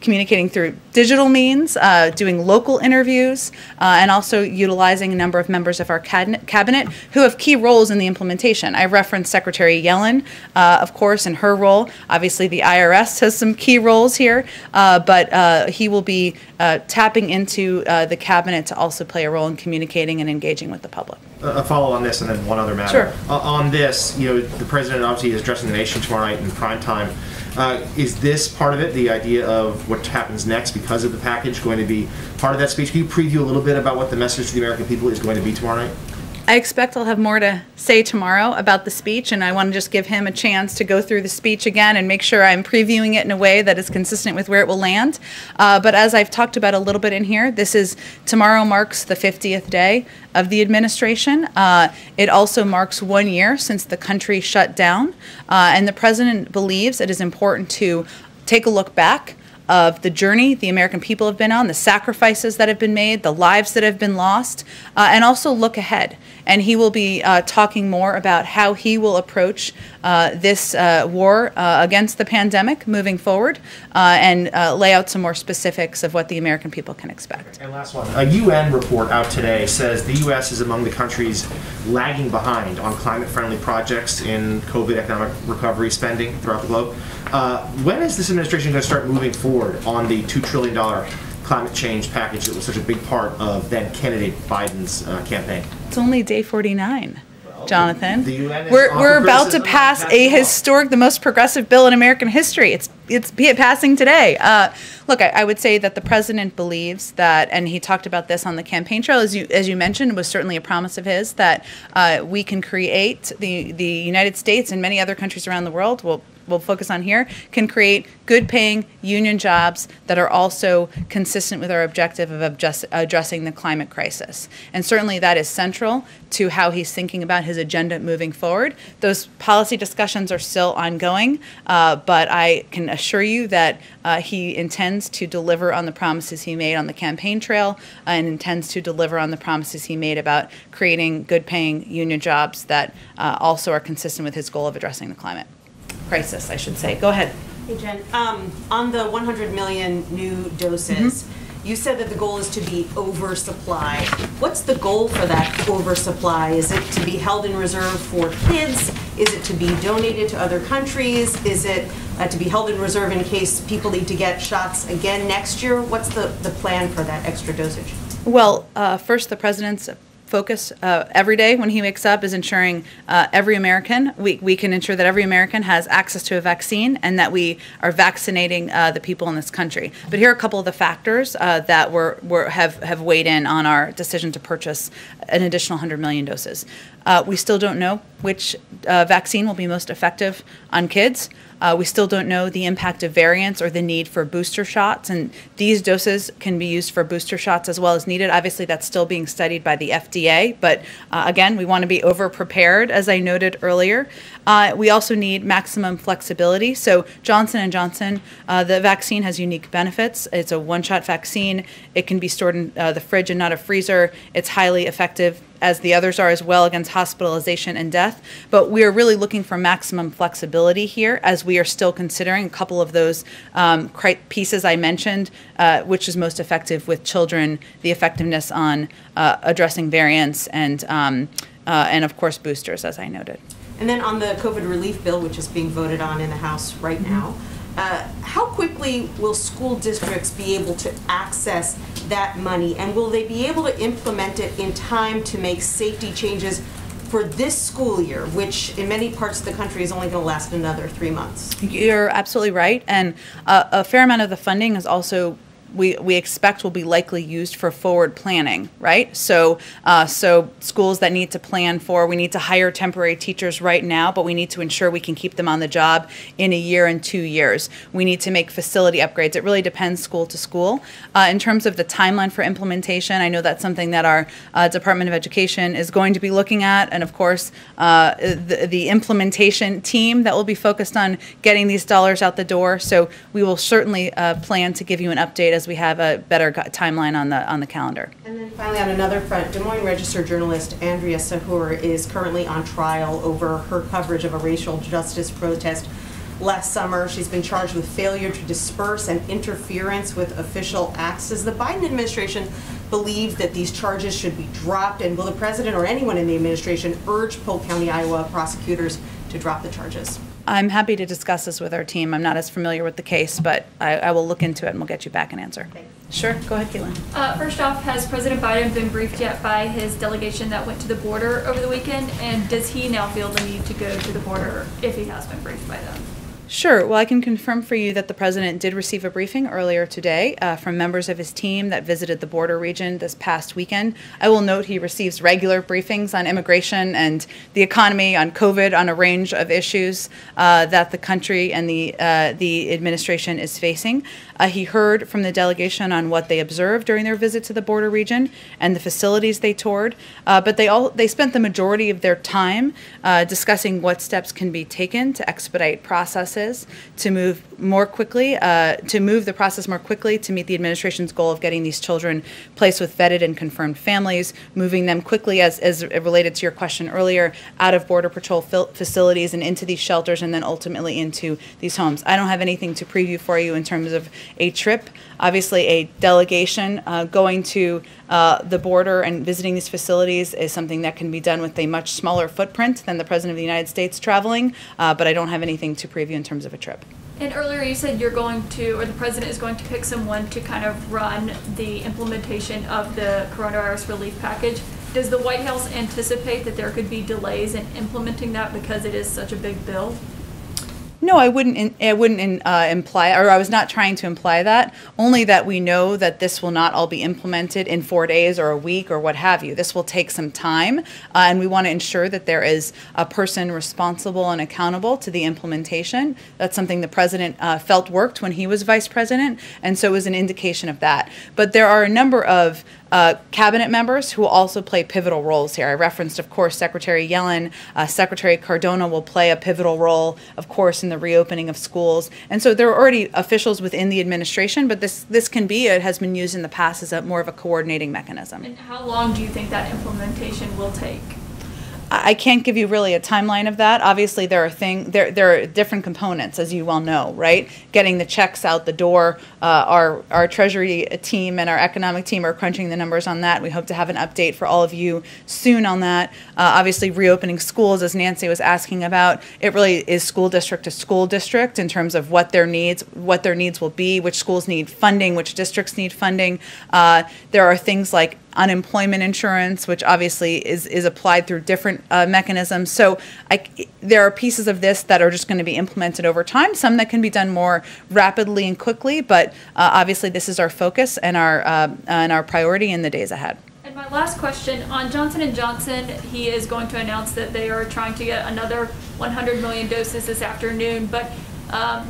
communicating through digital means, doing local interviews, and also utilizing a number of members of our cabinet who have key roles in the implementation. I referenced Secretary Yellen, of course, in her role. Obviously, the IRS has some key roles here, but he will be tapping into the cabinet to also play a role in communicating and engaging with the public. A follow on this, and then one other matter. Sure. On this, the president obviously is addressing the nation tomorrow night in prime time. Is this part of it, the idea of what happens next because of the package, going to be part of that speech? Can you preview a little bit about what the message to the American people is going to be tomorrow night? I expect I'll have more to say tomorrow about the speech, and I want to just give him a chance to go through the speech again and make sure I'm previewing it in a way that is consistent with where it will land. But as I've talked about a little bit in here, tomorrow marks the 50th day of the administration. It also marks 1 year since the country shut down, and the president believes it is important to take a look back of the journey the American people have been on, the sacrifices that have been made, the lives that have been lost, and also look ahead. And he will be talking more about how he will approach this war against the pandemic moving forward, and lay out some more specifics of what the American people can expect. And last one. A UN report out today says the U.S. is among the countries lagging behind on climate-friendly projects in COVID economic recovery spending throughout the globe. When is this administration going to start moving forward on the $2 trillion climate change package that was such a big part of then candidate Biden's campaign? It's only day 49, Jonathan. The UN is We're about to pass a historic, the most progressive bill in American history. It's passing today. Look, I would say that the president believes that, and he talked about this on the campaign trail, as you mentioned, was certainly a promise of his, that we can create, the United States and many other countries around the world we'll focus on here, can create good-paying union jobs that are also consistent with our objective of addressing the climate crisis. And certainly that is central to how he's thinking about his agenda moving forward. Those policy discussions are still ongoing, but I can assure you that he intends to deliver on the promises he made on the campaign trail, and intends to deliver on the promises he made about creating good-paying union jobs that also are consistent with his goal of addressing the climate crisis, I should say. Go ahead. Hey, Jen. On the 100 million new doses, you said that the goal is to be oversupply. What's the goal for that oversupply? Is it to be held in reserve for kids? Is it to be donated to other countries? Is it to be held in reserve in case people need to get shots again next year? What's the plan for that extra dosage? Well, first, the president's focus every day when he wakes up is ensuring every American, we can ensure that every American has access to a vaccine, and that we are vaccinating the people in this country. But here are a couple of the factors that have weighed in on our decision to purchase an additional 100 million doses. We still don't know which vaccine will be most effective on kids. We still don't know the impact of variants or the need for booster shots, and these doses can be used for booster shots as well as needed. Obviously, that's still being studied by the FDA, but again, we want to be over-prepared, as I noted earlier. We also need maximum flexibility. So Johnson & Johnson, the vaccine has unique benefits. It's a one-shot vaccine. It can be stored in the fridge and not a freezer. It's highly effective, as the others are as well, against hospitalization and death. But we are really looking for maximum flexibility here, as we are still considering a couple of those pieces I mentioned, which is most effective with children, the effectiveness on addressing variants, and of course boosters, as I noted. And then on the COVID relief bill, which is being voted on in the House right now, how quickly will school districts be able to access that money, and will they be able to implement it in time to make safety changes for this school year, which in many parts of the country is only going to last another 3 months? You're absolutely right, and a fair amount of the funding is also we expect will be likely used for forward planning, right? So schools that need to plan for, we need to hire temporary teachers right now, but we need to ensure we can keep them on the job in a year and 2 years. We need to make facility upgrades. It really depends school to school. In terms of the timeline for implementation, I know that's something that our Department of Education is going to be looking at, and of course, the implementation team that will be focused on getting these dollars out the door. So we will certainly plan to give you an update as we have a better timeline on the calendar. And then finally, on another front, Des Moines Register journalist Andrea Sahur is currently on trial over her coverage of a racial justice protest last summer. She's been charged with failure to disperse and interference with official acts. Does the Biden administration believe that these charges should be dropped? And will the president or anyone in the administration urge Polk County, Iowa prosecutors to drop the charges? I'm happy to discuss this with our team. I'm not as familiar with the case, but I will look into it and we'll get you back an answer. Thanks. Sure, go ahead, Caitlin. First off, has President Biden been briefed yet by his delegation that went to the border over the weekend? And does he now feel the need to go to the border if he has been briefed by them? Sure. Well, I can confirm for you that the president did receive a briefing earlier today from members of his team that visited the border region this past weekend. I will note he receives regular briefings on immigration and the economy, on COVID, on a range of issues that the country and the administration is facing. He heard from the delegation on what they observed during their visit to the border region and the facilities they toured, but they spent the majority of their time discussing what steps can be taken to expedite processes, to move more quickly, to move the process more quickly to meet the administration's goal of getting these children placed with vetted and confirmed families, moving them quickly, as related to your question earlier, out of Border Patrol facilities and into these shelters and then ultimately into these homes. I don't have anything to preview for you in terms of a trip. Obviously, a delegation going to the border and visiting these facilities is something that can be done with a much smaller footprint than the President of the United States traveling, but I don't have anything to preview in terms of a trip. And earlier you said you're going to, or the president is going to pick someone to kind of run the implementation of the coronavirus relief package. Does the White House anticipate that there could be delays in implementing that because it is such a big bill? No, I wouldn't imply, or I was not trying to imply that, only that we know that this will not all be implemented in 4 days or a week or what have you. This will take some time, and we want to ensure that there is a person responsible and accountable to the implementation. That's something the president felt worked when he was vice president, and so it was an indication of that. But there are a number of cabinet members who will also play pivotal roles here. I referenced, of course, Secretary Yellen. Secretary Cardona will play a pivotal role, of course, in the reopening of schools. And so there are already officials within the administration, but this can be, it has been used in the past as more of a coordinating mechanism. And how long do you think that implementation will take? I can't give you really a timeline of that. Obviously, there are different components, as you well know, right? Getting the checks out the door. Our Treasury team and our economic team are crunching the numbers on that. We hope to have an update for all of you soon on that. Obviously, reopening schools, as Nancy was asking about, it really is school district to school district in terms of what their needs will be, which schools need funding, which districts need funding. There are things like unemployment insurance, which obviously is applied through different mechanisms. So there are pieces of this that are just going to be implemented over time, some that can be done more rapidly and quickly, but obviously this is our focus and our priority in the days ahead. And my last question, on Johnson & Johnson, he is going to announce that they are trying to get another 100 million doses this afternoon, but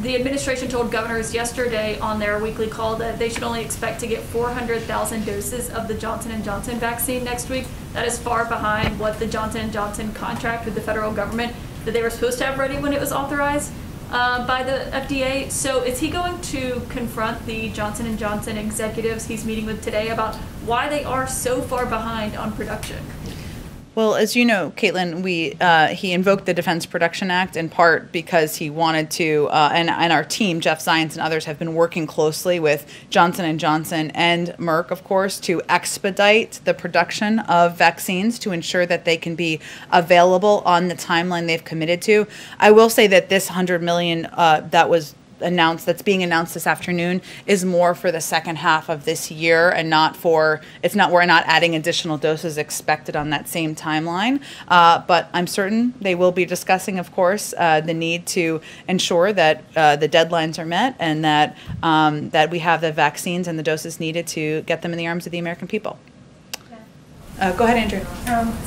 the administration told governors yesterday on their weekly call that they should only expect to get 400,000 doses of the Johnson & Johnson vaccine next week. That is far behind what the Johnson & Johnson contract with the federal government that they were supposed to have ready when it was authorized by the FDA. So is he going to confront the Johnson & Johnson executives he's meeting with today about why they are so far behind on production? Well, as you know, Caitlin, he invoked the Defense Production Act in part because he wanted to, and our team, Jeff Zients and others, have been working closely with Johnson & Johnson and Merck, of course, to expedite the production of vaccines to ensure that they can be available on the timeline they've committed to. I will say that this 100 million that was that's being announced this afternoon is more for the second half of this year, and we're not adding additional doses expected on that same timeline. But I'm certain they will be discussing, of course, the need to ensure that the deadlines are met and that we have the vaccines and the doses needed to get them in the arms of the American people. Go ahead, Andrew.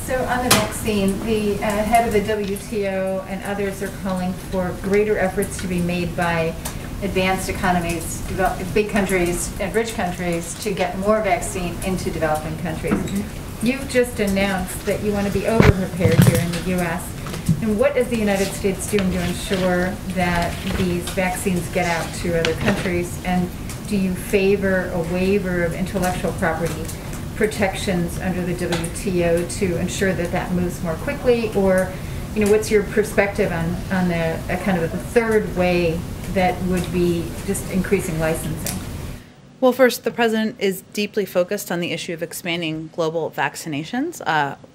So on the vaccine, the head of the WTO and others are calling for greater efforts to be made by advanced economies, big countries and rich countries to get more vaccine into developing countries. Mm-hmm. You've just announced that you want to be over-prepared here in the U.S. And what is the United States doing to ensure that these vaccines get out to other countries? And do you favor a waiver of intellectual property protections under the WTO to ensure that that moves more quickly? Or, what's your perspective on a kind of a third way that would be just increasing licensing? Well, first, the president is deeply focused on the issue of expanding global vaccinations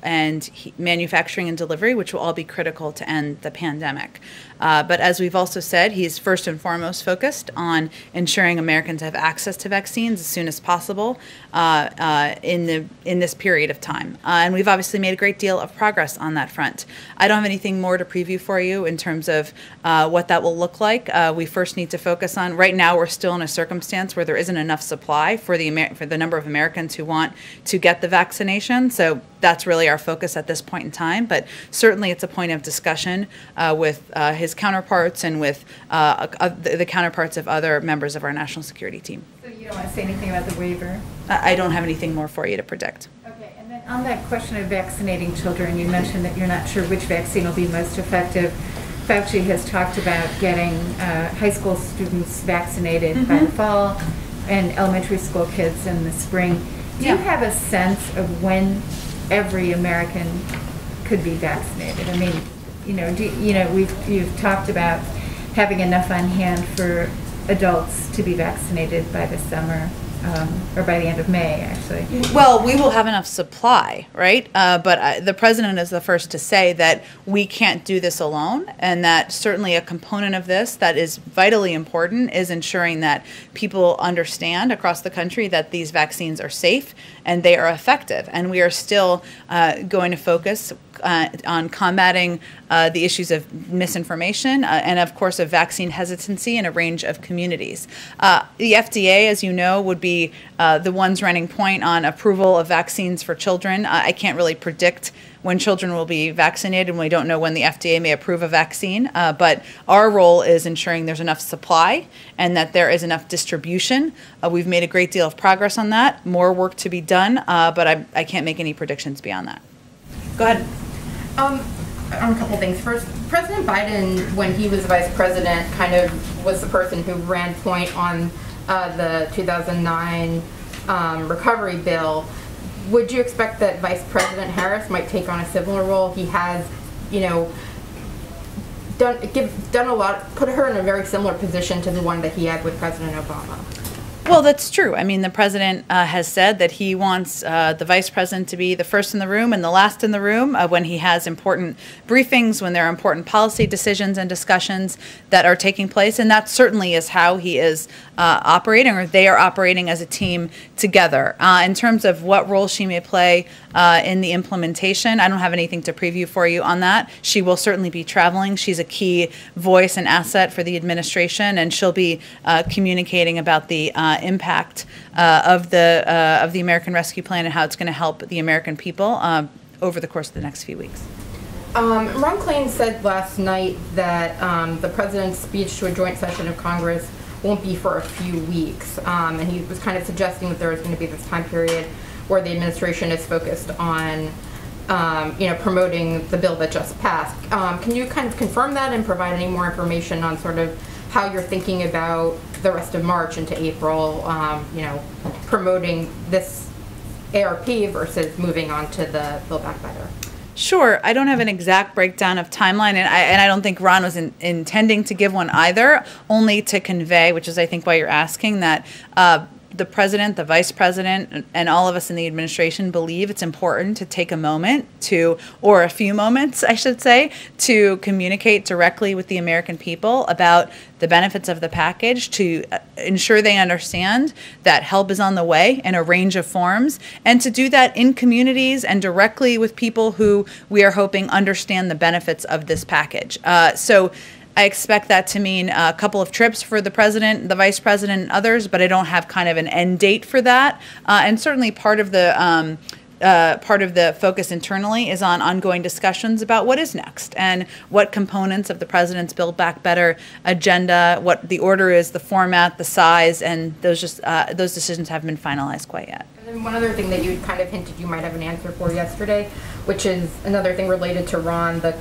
and manufacturing and delivery, which will all be critical to end the pandemic. But as we've also said, he's first and foremost focused on ensuring Americans have access to vaccines as soon as possible in this period of time. And we've obviously made a great deal of progress on that front. I don't have anything more to preview for you in terms of what that will look like. We first need to focus on, right now we're still in a circumstance where there isn't enough supply for the number of Americans who want to get the vaccination. So that's really our focus at this point in time. But certainly it's a point of discussion with his counterparts and with the counterparts of other members of our national security team. So you don't want to say anything about the waiver? I don't have anything more for you to predict. Okay, and then on that question of vaccinating children, you mentioned that you're not sure which vaccine will be most effective. Fauci has talked about getting high school students vaccinated by the fall and elementary school kids in the spring. Do you have a sense of when every American could be vaccinated? I mean, you've talked about having enough on hand for adults to be vaccinated by the summer. Or by the end of May, actually. Well, we will have enough supply, right? But the president is the first to say that we can't do this alone, and that certainly a component of this that is vitally important is ensuring that people understand across the country that these vaccines are safe and they are effective. And we are still going to focus on combating the issues of misinformation and, of course, of vaccine hesitancy in a range of communities. The FDA, as you know, would be the ones running point on approval of vaccines for children. I can't really predict when children will be vaccinated, and we don't know when the FDA may approve a vaccine. But our role is ensuring there's enough supply and that there is enough distribution. We've made a great deal of progress on that. More work to be done, but I can't make any predictions beyond that. Go ahead. On a couple things. First, President Biden, when he was vice president, kind of was the person who ran point on the 2009 recovery bill. Would you expect that Vice President Harris might take on a similar role? He has, done a lot, put her in a very similar position to the one that he had with President Obama. Well, that's true. I mean, the president has said that he wants the vice president to be the first in the room and the last in the room when he has important briefings, when there are important policy decisions and discussions that are taking place. And that certainly is how he is operating, or they are operating as a team together. In terms of what role she may play in the implementation, I don't have anything to preview for you on that. She will certainly be traveling. She's a key voice and asset for the administration, and she'll be communicating about the impact of the American Rescue Plan and how it's going to help the American people over the course of the next few weeks. Ron Klain said last night that the president's speech to a joint session of Congress won't be for a few weeks, and he was kind of suggesting that there is going to be this time period where the administration is focused on promoting the bill that just passed. Can you kind of confirm that and provide any more information on sort of how you're thinking about the rest of March into April, promoting this ARP versus moving on to the Build Back Better? Sure. I don't have an exact breakdown of timeline, and I don't think Ron was intending to give one either, only to convey, which is I think why you're asking, that the president, the vice president, and all of us in the administration believe it's important to take a moment to, or a few moments, I should say, to communicate directly with the American people about the benefits of the package, to ensure they understand that help is on the way in a range of forms, and to do that in communities and directly with people who we are hoping understand the benefits of this package. So I expect that to mean a couple of trips for the president, the vice president, and others, but I don't have kind of an end date for that. And certainly part of the focus internally is on ongoing discussions about what is next and what components of the president's Build Back Better agenda, what the order is, the format, the size, and those decisions haven't been finalized quite yet. And then one other thing that you kind of hinted you might have an answer for yesterday, which is another thing related to Ron, the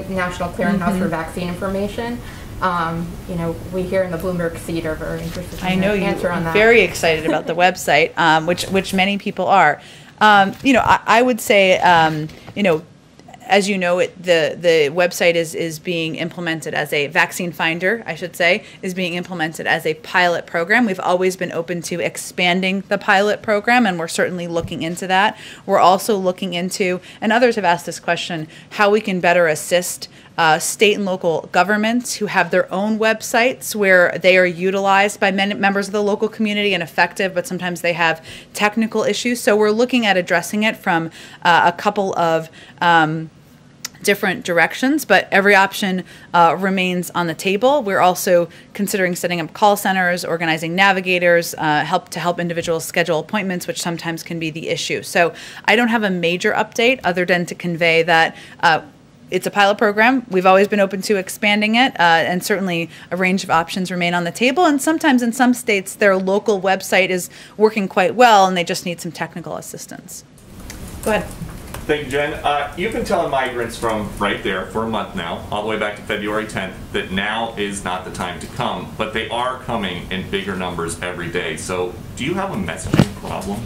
National Clearinghouse for Vaccine Information. You know, we here in the Bloomberg seat are very interested in your answer on that. Very excited about the website, which many people are. You know, I would say, you know, as you know, the website is being implemented as a vaccine finder, I should say, is being implemented as a pilot program. We've always been open to expanding the pilot program, and we're certainly looking into that. We're also looking into, and others have asked this question, how we can better assist state and local governments who have their own websites where they are utilized by members of the local community and effective, but sometimes they have technical issues. So we're looking at addressing it from a couple of different directions, but every option remains on the table. We're also considering setting up call centers, organizing navigators, help individuals schedule appointments, which sometimes can be the issue. So I don't have a major update other than to convey that it's a pilot program. We've always been open to expanding it, and certainly a range of options remain on the table. And sometimes in some states, their local website is working quite well, and they just need some technical assistance. Go ahead. Thank you, Jen. You've been telling migrants from right there for a month now, all the way back to February 10th, that now is not the time to come, but they are coming in bigger numbers every day. So do you have a messaging problem?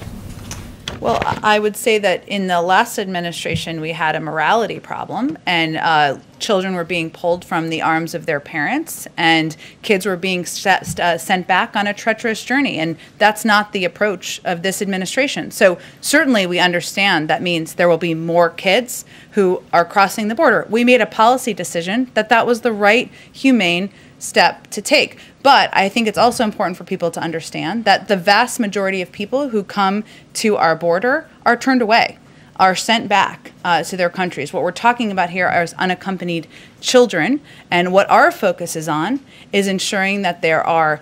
Well, I would say that in the last administration, we had a morality problem, and children were being pulled from the arms of their parents, and kids were being sent back on a treacherous journey, and that's not the approach of this administration. So certainly we understand that means there will be more kids who are crossing the border. We made a policy decision that that was the right, humane step to take. But I think it's also important for people to understand that the vast majority of people who come to our border are turned away, are sent back to their countries. What we're talking about here are unaccompanied children, and what our focus is on is ensuring that there are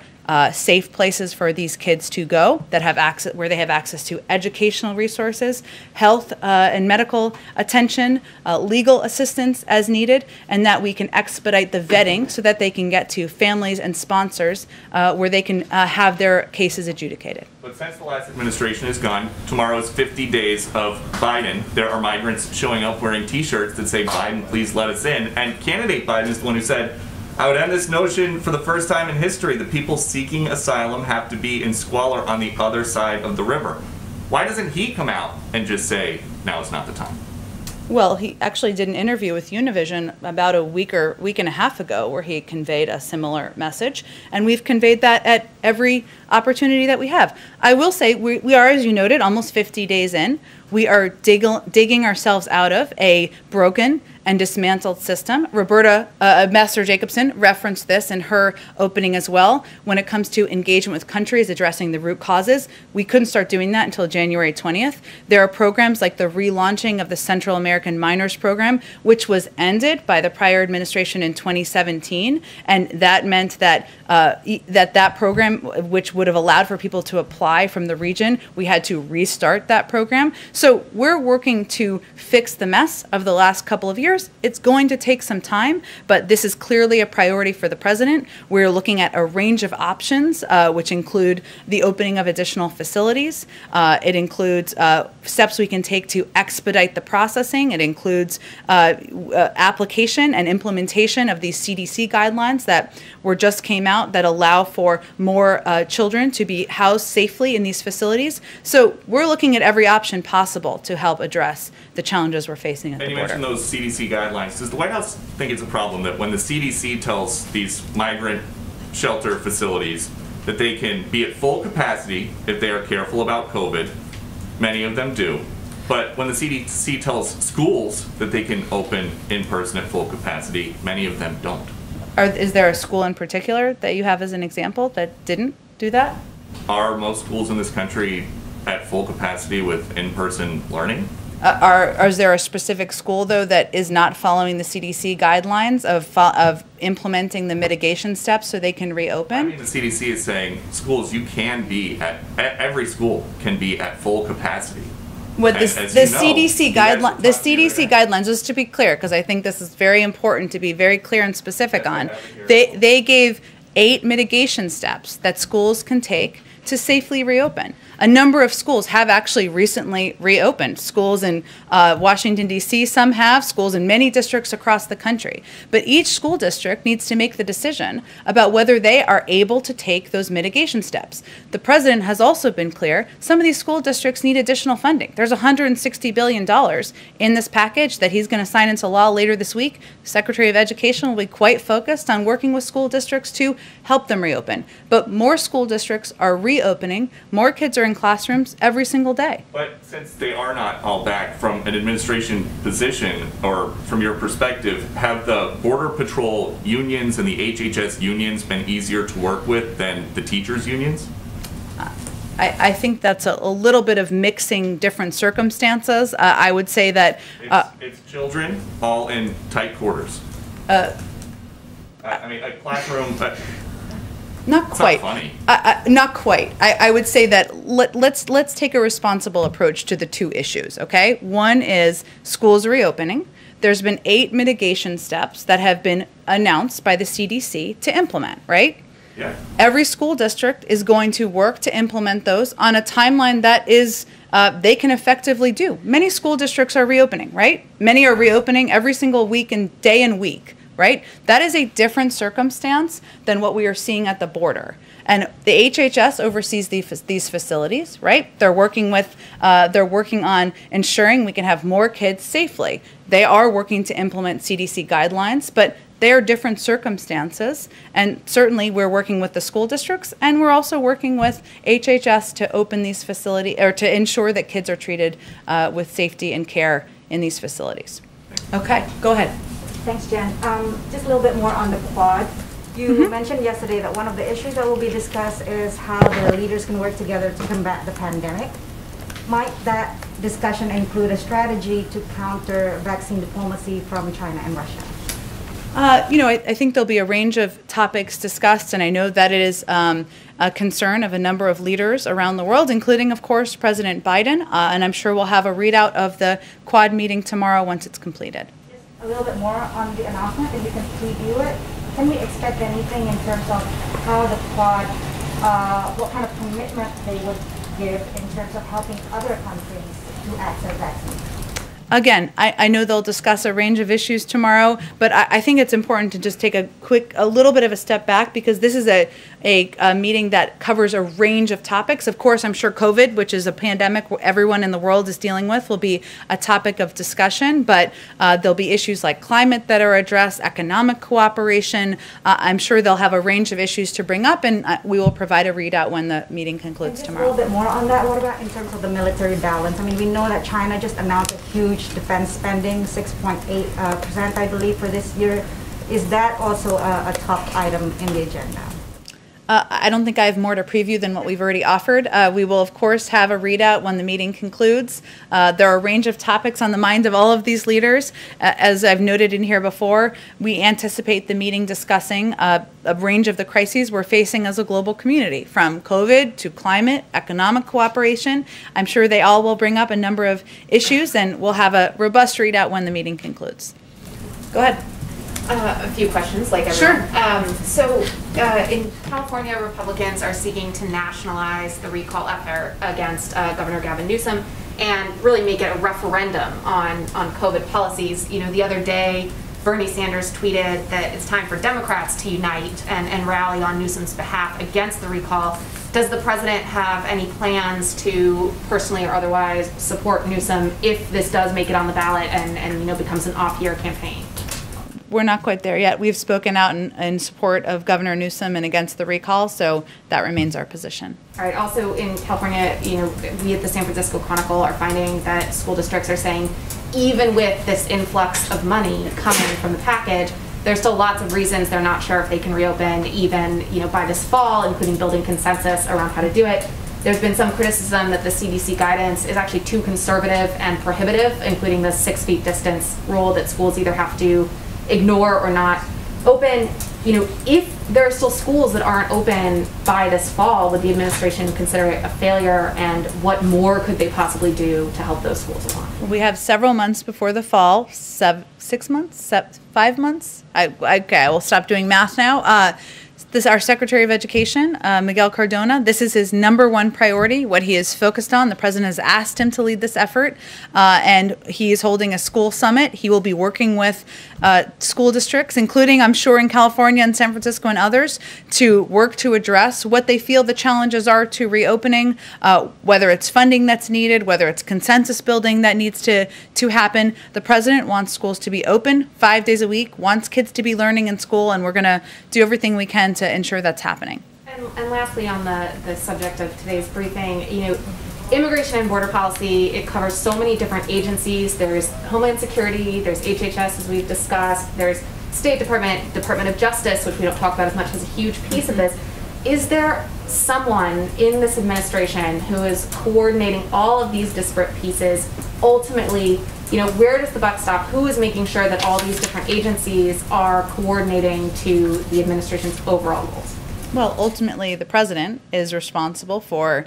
safe places for these kids to go that have access, where they have access to educational resources, health and medical attention, legal assistance as needed, and that we can expedite the vetting so that they can get to families and sponsors where they can have their cases adjudicated. But since the last administration is gone, tomorrow is 50 days of Biden. There are migrants showing up wearing T-shirts that say, "Biden, please let us in." And candidate Biden is the one who said, "I would end this notion for the first time in history that people seeking asylum have to be in squalor on the other side of the river." Why doesn't he come out and just say, "Now is not the time"? Well, he actually did an interview with Univision about a week and a half ago where he conveyed a similar message, and we've conveyed that at every opportunity that we have. I will say we are, as you noted, almost 50 days in. We are digging ourselves out of a broken and dismantled system. Roberta, Ambassador Jacobson, referenced this in her opening as well. When it comes to engagement with countries addressing the root causes, we couldn't start doing that until January 20th. There are programs like the relaunching of the Central American Minors Program, which was ended by the prior administration in 2017, and that meant that that program, which would have allowed for people to apply from the region, we had to restart that program. So we're working to fix the mess of the last couple of years. It's going to take some time, but this is clearly a priority for the president. We're looking at a range of options, which include the opening of additional facilities. It includes steps we can take to expedite the processing. It includes application and implementation of these CDC guidelines that just came out that allow for more children to be housed safely in these facilities. So we're looking at every option possible to help address the challenges we're facing at the border. And you mentioned those CDC guidelines. Does the White House think it's a problem that when the CDC tells these migrant shelter facilities that they can be at full capacity if they are careful about COVID. Many of them do. But when the CDC tells schools that they can open in person at full capacity, many of them don't. Is there a school in particular that you have as an example that didn't do that? Are most schools in this country at full capacity with in-person learning? Is there a specific school, though, that is not following the CDC guidelines of implementing the mitigation steps so they can reopen? I mean, the CDC is saying schools, you can be every school can be at full capacity. What the CDC guidelines, just to be clear, because I think this is very important to be very clear and specific on, they gave 8 mitigation steps that schools can take to safely reopen. A number of schools have actually recently reopened. Schools in Washington, D.C., some have, schools in many districts across the country. But each school district needs to make the decision about whether they are able to take those mitigation steps. The president has also been clear, some of these school districts need additional funding. There's $160 billion in this package that he's going to sign into law later this week. The Secretary of Education will be quite focused on working with school districts to help them reopen. But more school districts are reopening, more kids are in classrooms every single day. But since they are not all back, from an administration position or from your perspective, have the Border Patrol unions and the HHS unions been easier to work with than the teachers' unions? I think that's a little bit of mixing different circumstances. I would say that it's children all in tight quarters. I mean, a classroom. Not quite. Not funny. Not quite. I would say that let's take a responsible approach to the two issues. Okay, one is schools reopening. There's been 8 mitigation steps that have been announced by the CDC to implement. Right. Yeah. Every school district is going to work to implement those on a timeline that is they can effectively do. Many school districts are reopening. Right. Many are reopening every single week and day and week. Right? That is a different circumstance than what we are seeing at the border. And the HHS oversees these facilities, right? They're working on ensuring we can have more kids safely. They are working to implement CDC guidelines, but they are different circumstances. And certainly we're working with the school districts, and we're also working with HHS to open these facilities, or to ensure that kids are treated with safety and care in these facilities. Okay, go ahead. Thanks, Jen. Just a little bit more on the Quad. You mentioned yesterday that one of the issues that will be discussed is how the leaders can work together to combat the pandemic. Might that discussion include a strategy to counter vaccine diplomacy from China and Russia? I think there'll be a range of topics discussed, and I know that it is a concern of a number of leaders around the world, including, of course, President Biden, and I'm sure we'll have a readout of the Quad meeting tomorrow once it's completed. A little bit more on the announcement, and you can preview it. Can we expect anything in terms of how the Quad, what kind of commitment they would give in terms of helping other countries to access vaccines? Again, I know they'll discuss a range of issues tomorrow, but I think it's important to just take a little bit of a step back, because this is a meeting that covers a range of topics. Of course, I'm sure COVID, which is a pandemic everyone in the world is dealing with, will be a topic of discussion, but there'll be issues like climate that are addressed, economic cooperation. I'm sure they'll have a range of issues to bring up, and we will provide a readout when the meeting concludes tomorrow. A little bit more on that. What about in terms of the military balance? I mean, we know that China just announced a huge defense spending, 6.8%, I believe, for this year. Is that also a top item in the agenda? I don't think I have more to preview than what we've already offered. We will, of course, have a readout when the meeting concludes. There are a range of topics on the mind of all of these leaders. As I've noted in here before, we anticipate the meeting discussing a range of the crises we're facing as a global community, from COVID to climate, economic cooperation. I'm sure they all will bring up a number of issues, and we'll have a robust readout when the meeting concludes. Go ahead. A few questions, like everyone. Sure. In California, Republicans are seeking to nationalize the recall effort against Governor Gavin Newsom and really make it a referendum on COVID policies. The other day, Bernie Sanders tweeted that it's time for Democrats to unite and rally on Newsom's behalf against the recall. Does the president have any plans to personally or otherwise support Newsom if this does make it on the ballot and becomes an off-year campaign? we're not quite there yet. We've spoken out in support of Governor Newsom and against the recall, so that remains our position. All right. Also in California, we at the San Francisco Chronicle are finding that school districts are saying, even with this influx of money coming from the package, there's still lots of reasons they're not sure if they can reopen even, by this fall, including building consensus around how to do it. There's been some criticism that the CDC guidance is actually too conservative and prohibitive, including the 6 feet distance rule that schools either have to ignore or not open. If there are still schools that aren't open by this fall, would the administration consider it a failure, and what more could they possibly do to help those schools along? We have several months before the fall, 6 months, 5 months. Okay, I will stop doing math now. This is our Secretary of Education, Miguel Cardona. This is his #1 priority, what he is focused on. The President has asked him to lead this effort, and he is holding a school summit. He will be working with school districts, including, I'm sure, in California and San Francisco and others, to work to address what they feel the challenges are to reopening, whether it's funding that's needed, whether it's consensus building that needs to happen. The President wants schools to be open 5 days a week, wants kids to be learning in school, and we're going to do everything we can to ensure that's happening. And lastly, on the subject of today's briefing, immigration and border policy, it covers so many different agencies. There's Homeland Security, there's HHS, as we've discussed, there's State Department, Department of Justice, which we don't talk about as much, as a huge piece of this. Is there someone in this administration who is coordinating all of these disparate pieces? Ultimately, where does the buck stop? Who is making sure that all these different agencies are coordinating to the administration's overall goals? Well, ultimately, the President is responsible for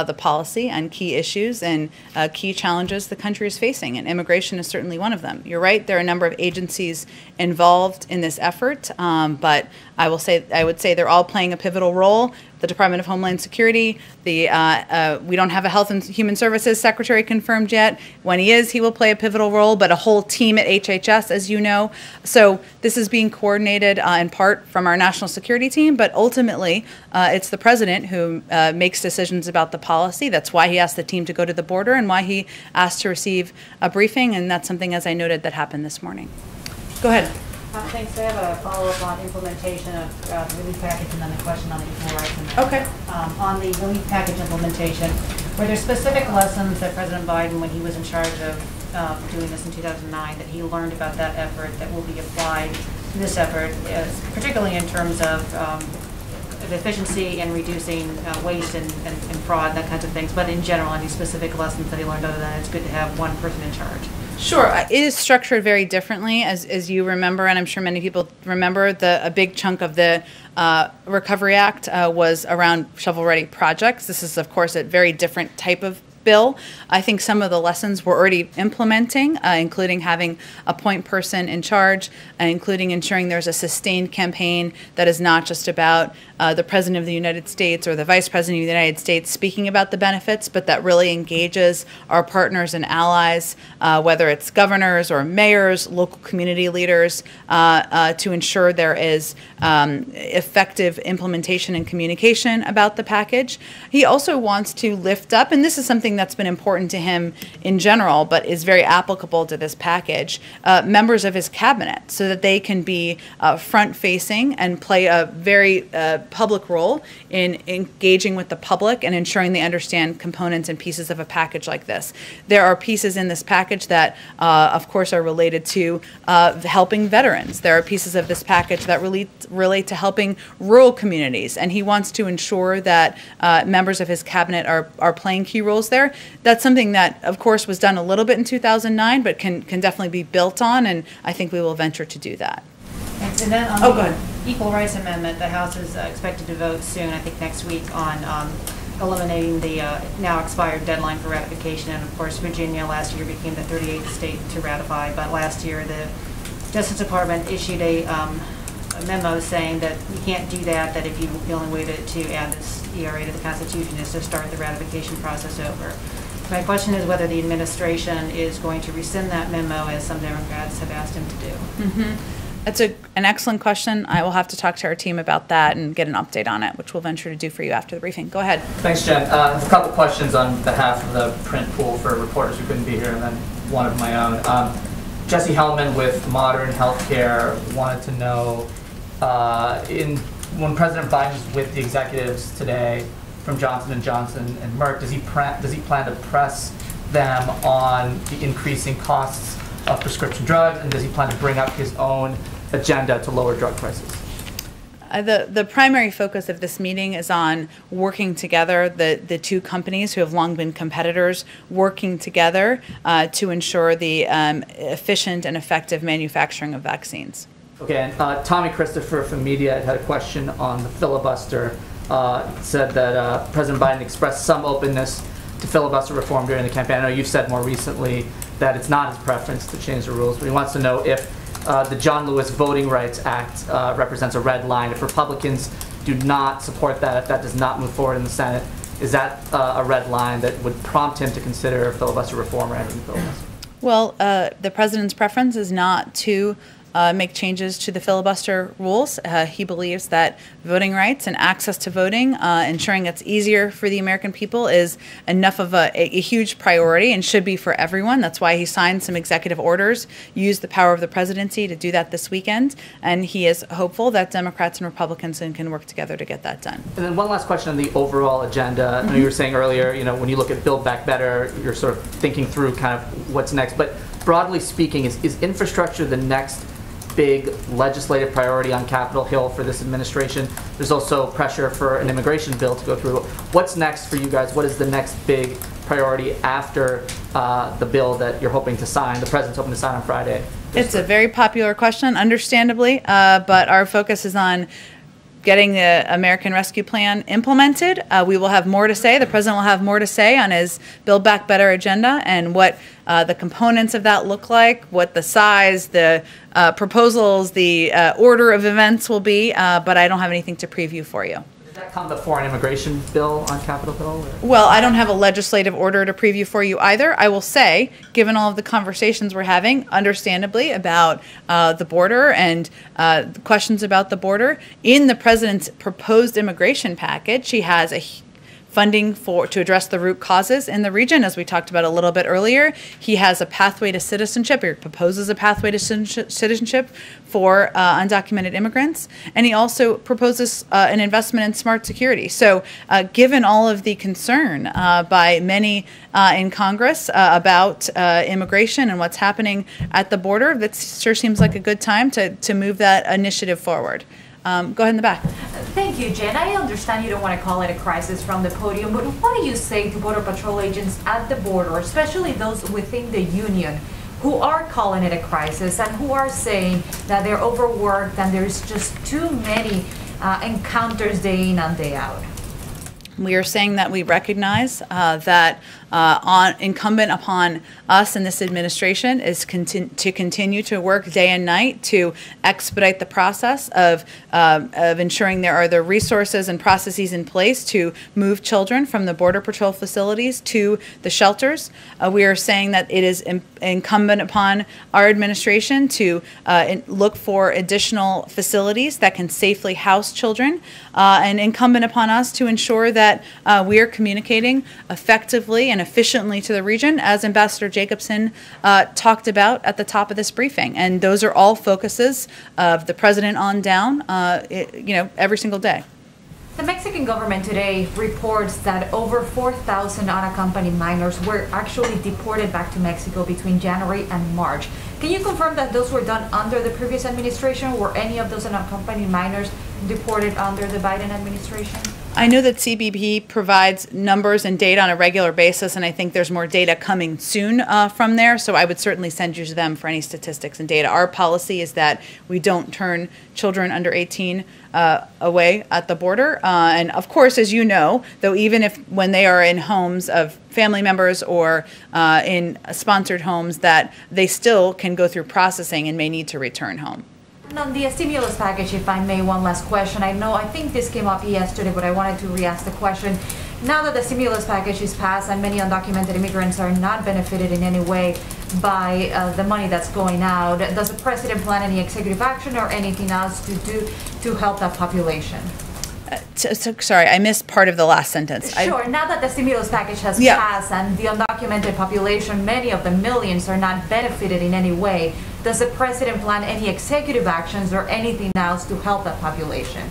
the policy on key issues and key challenges the country is facing, and immigration is certainly one of them. You're right, there are a number of agencies involved in this effort, but I would say they're all playing a pivotal role. The Department of Homeland Security, we don't have a Health and Human Services Secretary confirmed yet. When he is, he will play a pivotal role, but a whole team at HHS, as you know. So this is being coordinated in part from our national security team, but ultimately it's the President who makes decisions about the policy. That's why he asked the team to go to the border and why he asked to receive a briefing, and that's something, as I noted, that happened this morning. Go ahead. Thanks. I have a follow-up on implementation of the relief package and then a question on the equal rights amendment. Okay. On the relief package implementation, were there specific lessons that President Biden, when he was in charge of doing this in 2009, that he learned about that effort that will be applied to this effort, particularly in terms of efficiency and reducing waste and fraud, that kinds of things, but in general, any specific lessons that he learned other than it's good to have one person in charge? Sure. It is structured very differently, as you remember, and I'm sure many people remember. A big chunk of the Recovery Act was around shovel-ready projects. This is, of course, a very different type of bill. I think some of the lessons we're already implementing, including having a point person in charge, including ensuring there's a sustained campaign that is not just about the President of the United States or the Vice President of the United States speaking about the benefits, but that really engages our partners and allies, whether it's governors or mayors, local community leaders, to ensure there is effective implementation and communication about the package. He also wants to lift up, and this is something that's been important to him in general, but is very applicable to this package, members of his cabinet, so that they can be front-facing and play a very public role in engaging with the public and ensuring they understand components and pieces of a package like this. There are pieces in this package that, of course, are related to helping veterans. There are pieces of this package that relate to helping rural communities, and he wants to ensure that members of his cabinet are playing key roles there. That's something that, of course, was done a little bit in 2009, but can definitely be built on, and I think we will venture to do that. Thanks. And then on the Equal Rights Amendment, the House is expected to vote soon, I think next week, on eliminating the now expired deadline for ratification. And of course, Virginia last year became the 38th state to ratify, but last year the Justice Department issued a memo saying that you can't do that, that if the only way to add this ERA to the Constitution is to start the ratification process over. My question is whether the administration is going to rescind that memo, as some Democrats have asked him to do. Mm-hmm. That's an excellent question. I will have to talk to our team about that and get an update on it, which we'll venture to do for you after the briefing. Go ahead. Thanks, Jen. A couple questions on behalf of the print pool for reporters who couldn't be here, and then one of my own. Jesse Hellman with Modern Healthcare wanted to know, when President Biden is with the executives today from Johnson & Johnson and Merck, does he plan to press them on the increasing costs of prescription drugs, and does he plan to bring up his own agenda to lower drug prices? The primary focus of this meeting is on working together, the two companies who have long been competitors, working together to ensure the efficient and effective manufacturing of vaccines. Okay, and Tommy Christopher from Media had a question on the filibuster. Said that President Biden expressed some openness to filibuster reform during the campaign. I know you've said more recently that it's not his preference to change the rules, but he wants to know if the John Lewis Voting Rights Act represents a red line. If Republicans do not support that, if that does not move forward in the Senate, is that a red line that would prompt him to consider filibuster reform or ending the filibuster? Well, the president's preference is not to make changes to the filibuster rules. He believes that voting rights and access to voting, ensuring it's easier for the American people, is enough of a huge priority and should be for everyone. That's why he signed some executive orders, used the power of the presidency to do that this weekend, and he is hopeful that Democrats and Republicans can work together to get that done. And then one last question on the overall agenda. I know you were saying earlier, when you look at Build Back Better, you're sort of thinking through kind of what's next. But broadly speaking, is infrastructure the next big legislative priority on Capitol Hill for this administration? There's also pressure for an immigration bill to go through. What's next for you guys? What is the next big priority after the bill that you're hoping to sign, the president's hoping to sign on Friday? It's a very popular question, understandably, but our focus is on getting the American Rescue Plan implemented. We will have more to say. The president will have more to say on his Build Back Better agenda and what the components of that look like, what the size, the proposals, the order of events will be, but I don't have anything to preview for you. Does that come before an immigration bill on Capitol Hill? Or? Well, I don't have a legislative order to preview for you either. I will say, given all of the conversations we're having, understandably, about the border and the questions about the border, in the president's proposed immigration package, he has a funding to address the root causes in the region, as we talked about a little bit earlier. He has a pathway to citizenship, or proposes a pathway to citizenship for undocumented immigrants, and he also proposes an investment in smart security. So given all of the concern by many in Congress about immigration and what's happening at the border, that sure seems like a good time to move that initiative forward. Go ahead in the back. Thank you, Jen. I understand you don't want to call it a crisis from the podium, but what do you say to Border Patrol agents at the border, especially those within the union, who are calling it a crisis and who are saying that they're overworked and there's just too many encounters day in and day out? We are saying that we recognize that incumbent upon us in this administration is to continue to work day and night to expedite the process of ensuring there are the resources and processes in place to move children from the Border Patrol facilities to the shelters. We are saying that it is incumbent upon our administration to look for additional facilities that can safely house children, and incumbent upon us to ensure that we are communicating effectively and efficiently to the region, as Ambassador Jacobson talked about at the top of this briefing. And those are all focuses of the president on down, every single day. The Mexican government today reports that over 4,000 unaccompanied minors were actually deported back to Mexico between January and March. Can you confirm that those were done under the previous administration? Were any of those unaccompanied minors deported under the Biden administration? I know that CBP provides numbers and data on a regular basis, and I think there's more data coming soon from there, so I would certainly send you to them for any statistics and data. Our policy is that we don't turn children under 18 away at the border, and of course, as you know, though, even when they are in homes of family members or in sponsored homes, that they still can go through processing and may need to return home. On the stimulus package, if I may, one last question. I think this came up yesterday, but I wanted to re-ask the question. Now that the stimulus package is passed and many undocumented immigrants are not benefited in any way by the money that's going out, does the president plan any executive action or anything else to do to help that population? Sorry, I missed part of the last sentence. Sure, now that the stimulus package has passed and the undocumented population, many of the millions, are not benefited in any way, does the president plan any executive actions or anything else to help that population?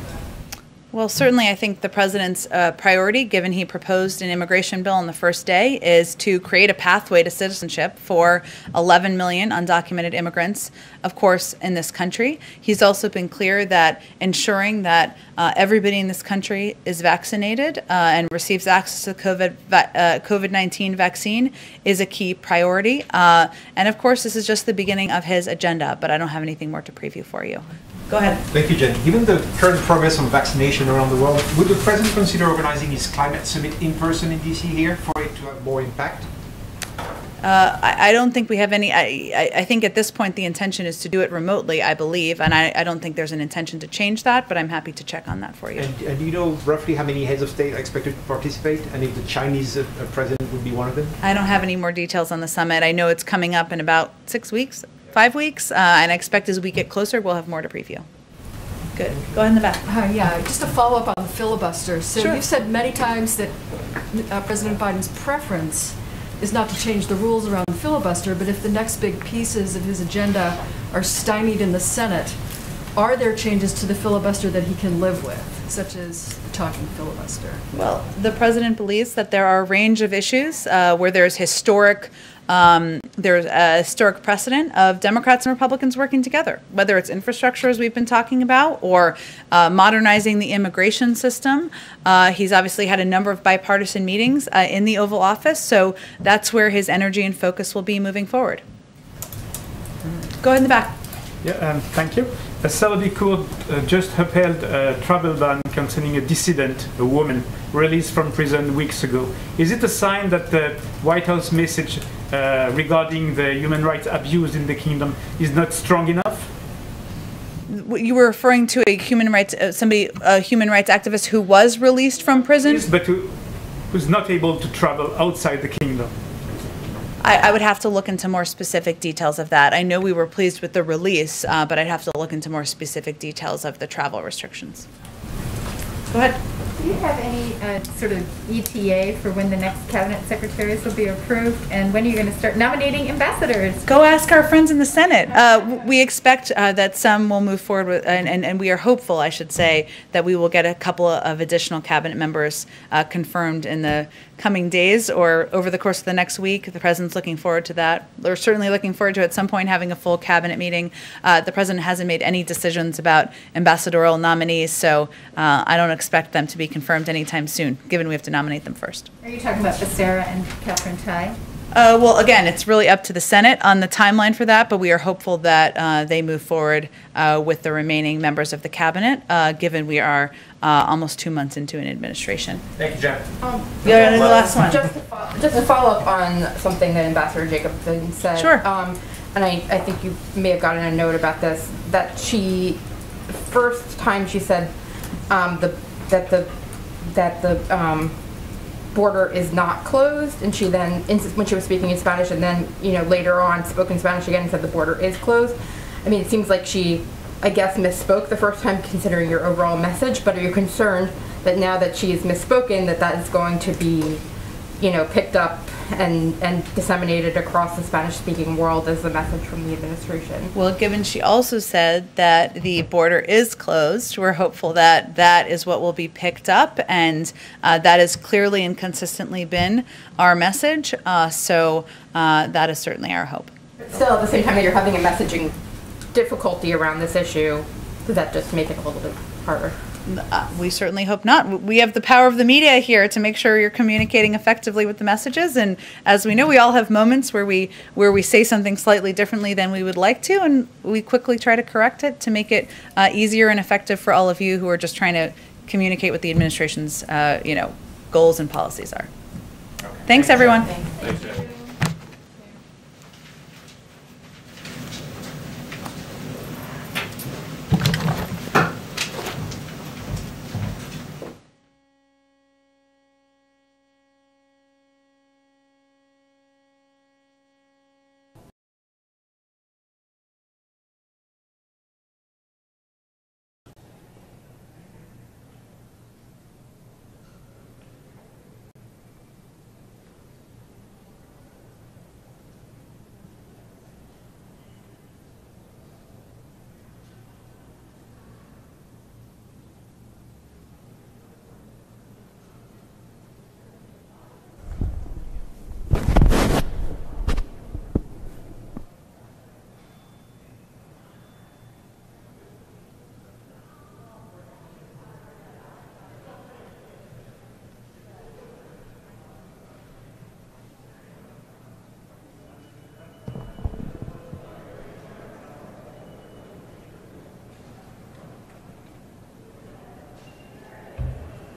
Well, certainly I think the president's priority, given he proposed an immigration bill on the first day, is to create a pathway to citizenship for 11 million undocumented immigrants, of course, in this country. He's also been clear that ensuring that everybody in this country is vaccinated and receives access to the COVID-19 vaccine is a key priority. And of course, this is just the beginning of his agenda, but I don't have anything more to preview for you. Go ahead. Thank you, Jen. Given the current progress on vaccination around the world, would the president consider organizing his climate summit in person in DC here for it to have more impact? I don't think we have any. I think at this point the intention is to do it remotely, I believe, and I don't think there's an intention to change that, but I'm happy to check on that for you. And do you know roughly how many heads of state are expected to participate, and if the Chinese president would be one of them? I don't have any more details on the summit. I know it's coming up in about 6 weeks. 5 weeks, and I expect as we get closer, we'll have more to preview. Good. Go ahead in the back. Yeah, just to follow up on the filibuster. So Sure. you've said many times that President Biden's preference is not to change the rules around the filibuster, but if the next big pieces of his agenda are stymied in the Senate, are there changes to the filibuster that he can live with, such as talking filibuster? Well, the president believes that there are a range of issues where there's a historic precedent of Democrats and Republicans working together, whether it's infrastructure, as we've been talking about, or modernizing the immigration system. He's obviously had a number of bipartisan meetings in the Oval Office, so that's where his energy and focus will be moving forward. Go ahead in the back. Yeah, thank you. A Saudi court just upheld a travel ban concerning a dissident, a woman, released from prison weeks ago. Is it a sign that the White House message regarding the human rights abuse in the kingdom is not strong enough? You were referring to a human rights activist who was released from prison? Yes, but who's not able to travel outside the kingdom. I would have to look into more specific details of that. I know we were pleased with the release, but I'd have to look into more specific details of the travel restrictions. Go ahead. Do you have any sort of ETA for when the next cabinet secretaries will be approved, and when are you going to start nominating ambassadors? Go ask our friends in the Senate. We expect that some will move forward with, and we are hopeful, I should say, that we will get a couple of additional cabinet members confirmed in the coming days or over the course of the next week. The president's looking forward to that. We're certainly looking forward to at some point having a full cabinet meeting. The president hasn't made any decisions about ambassadorial nominees, so I don't expect them to be confirmed anytime soon, given we have to nominate them first. Are you talking about Becerra and Catherine Tai? Well, again, it's really up to the Senate on the timeline for that, but we are hopeful that they move forward with the remaining members of the cabinet, given we are almost 2 months into an administration. Thank you, Jen. Yeah, the last one. Just to follow up on something that Ambassador Jacobson said. Sure. And I think you may have gotten a note about this, that she, first time she said that the border is not closed, and she then, when she was speaking in Spanish, and then, later on spoke in Spanish again and said the border is closed. I mean, it seems like she, I guess, misspoke the first time considering your overall message, but are you concerned that now that she has misspoken that is going to be, picked up and disseminated across the Spanish-speaking world as the message from the administration? Well, given she also said that the border is closed, we're hopeful that that is what will be picked up, and that has clearly and consistently been our message, so that is certainly our hope. But still, at the same time that you're having a messaging difficulty around this issue, does that just make it a little bit harder? We certainly hope not. We have the power of the media here to make sure you're communicating effectively with the messages, and as we know, we all have moments where we say something slightly differently than we would like to, and we quickly try to correct it to make it easier and effective for all of you who are just trying to communicate what the administration's goals and policies are. Okay. Thanks, everyone. Thanks, Jeff.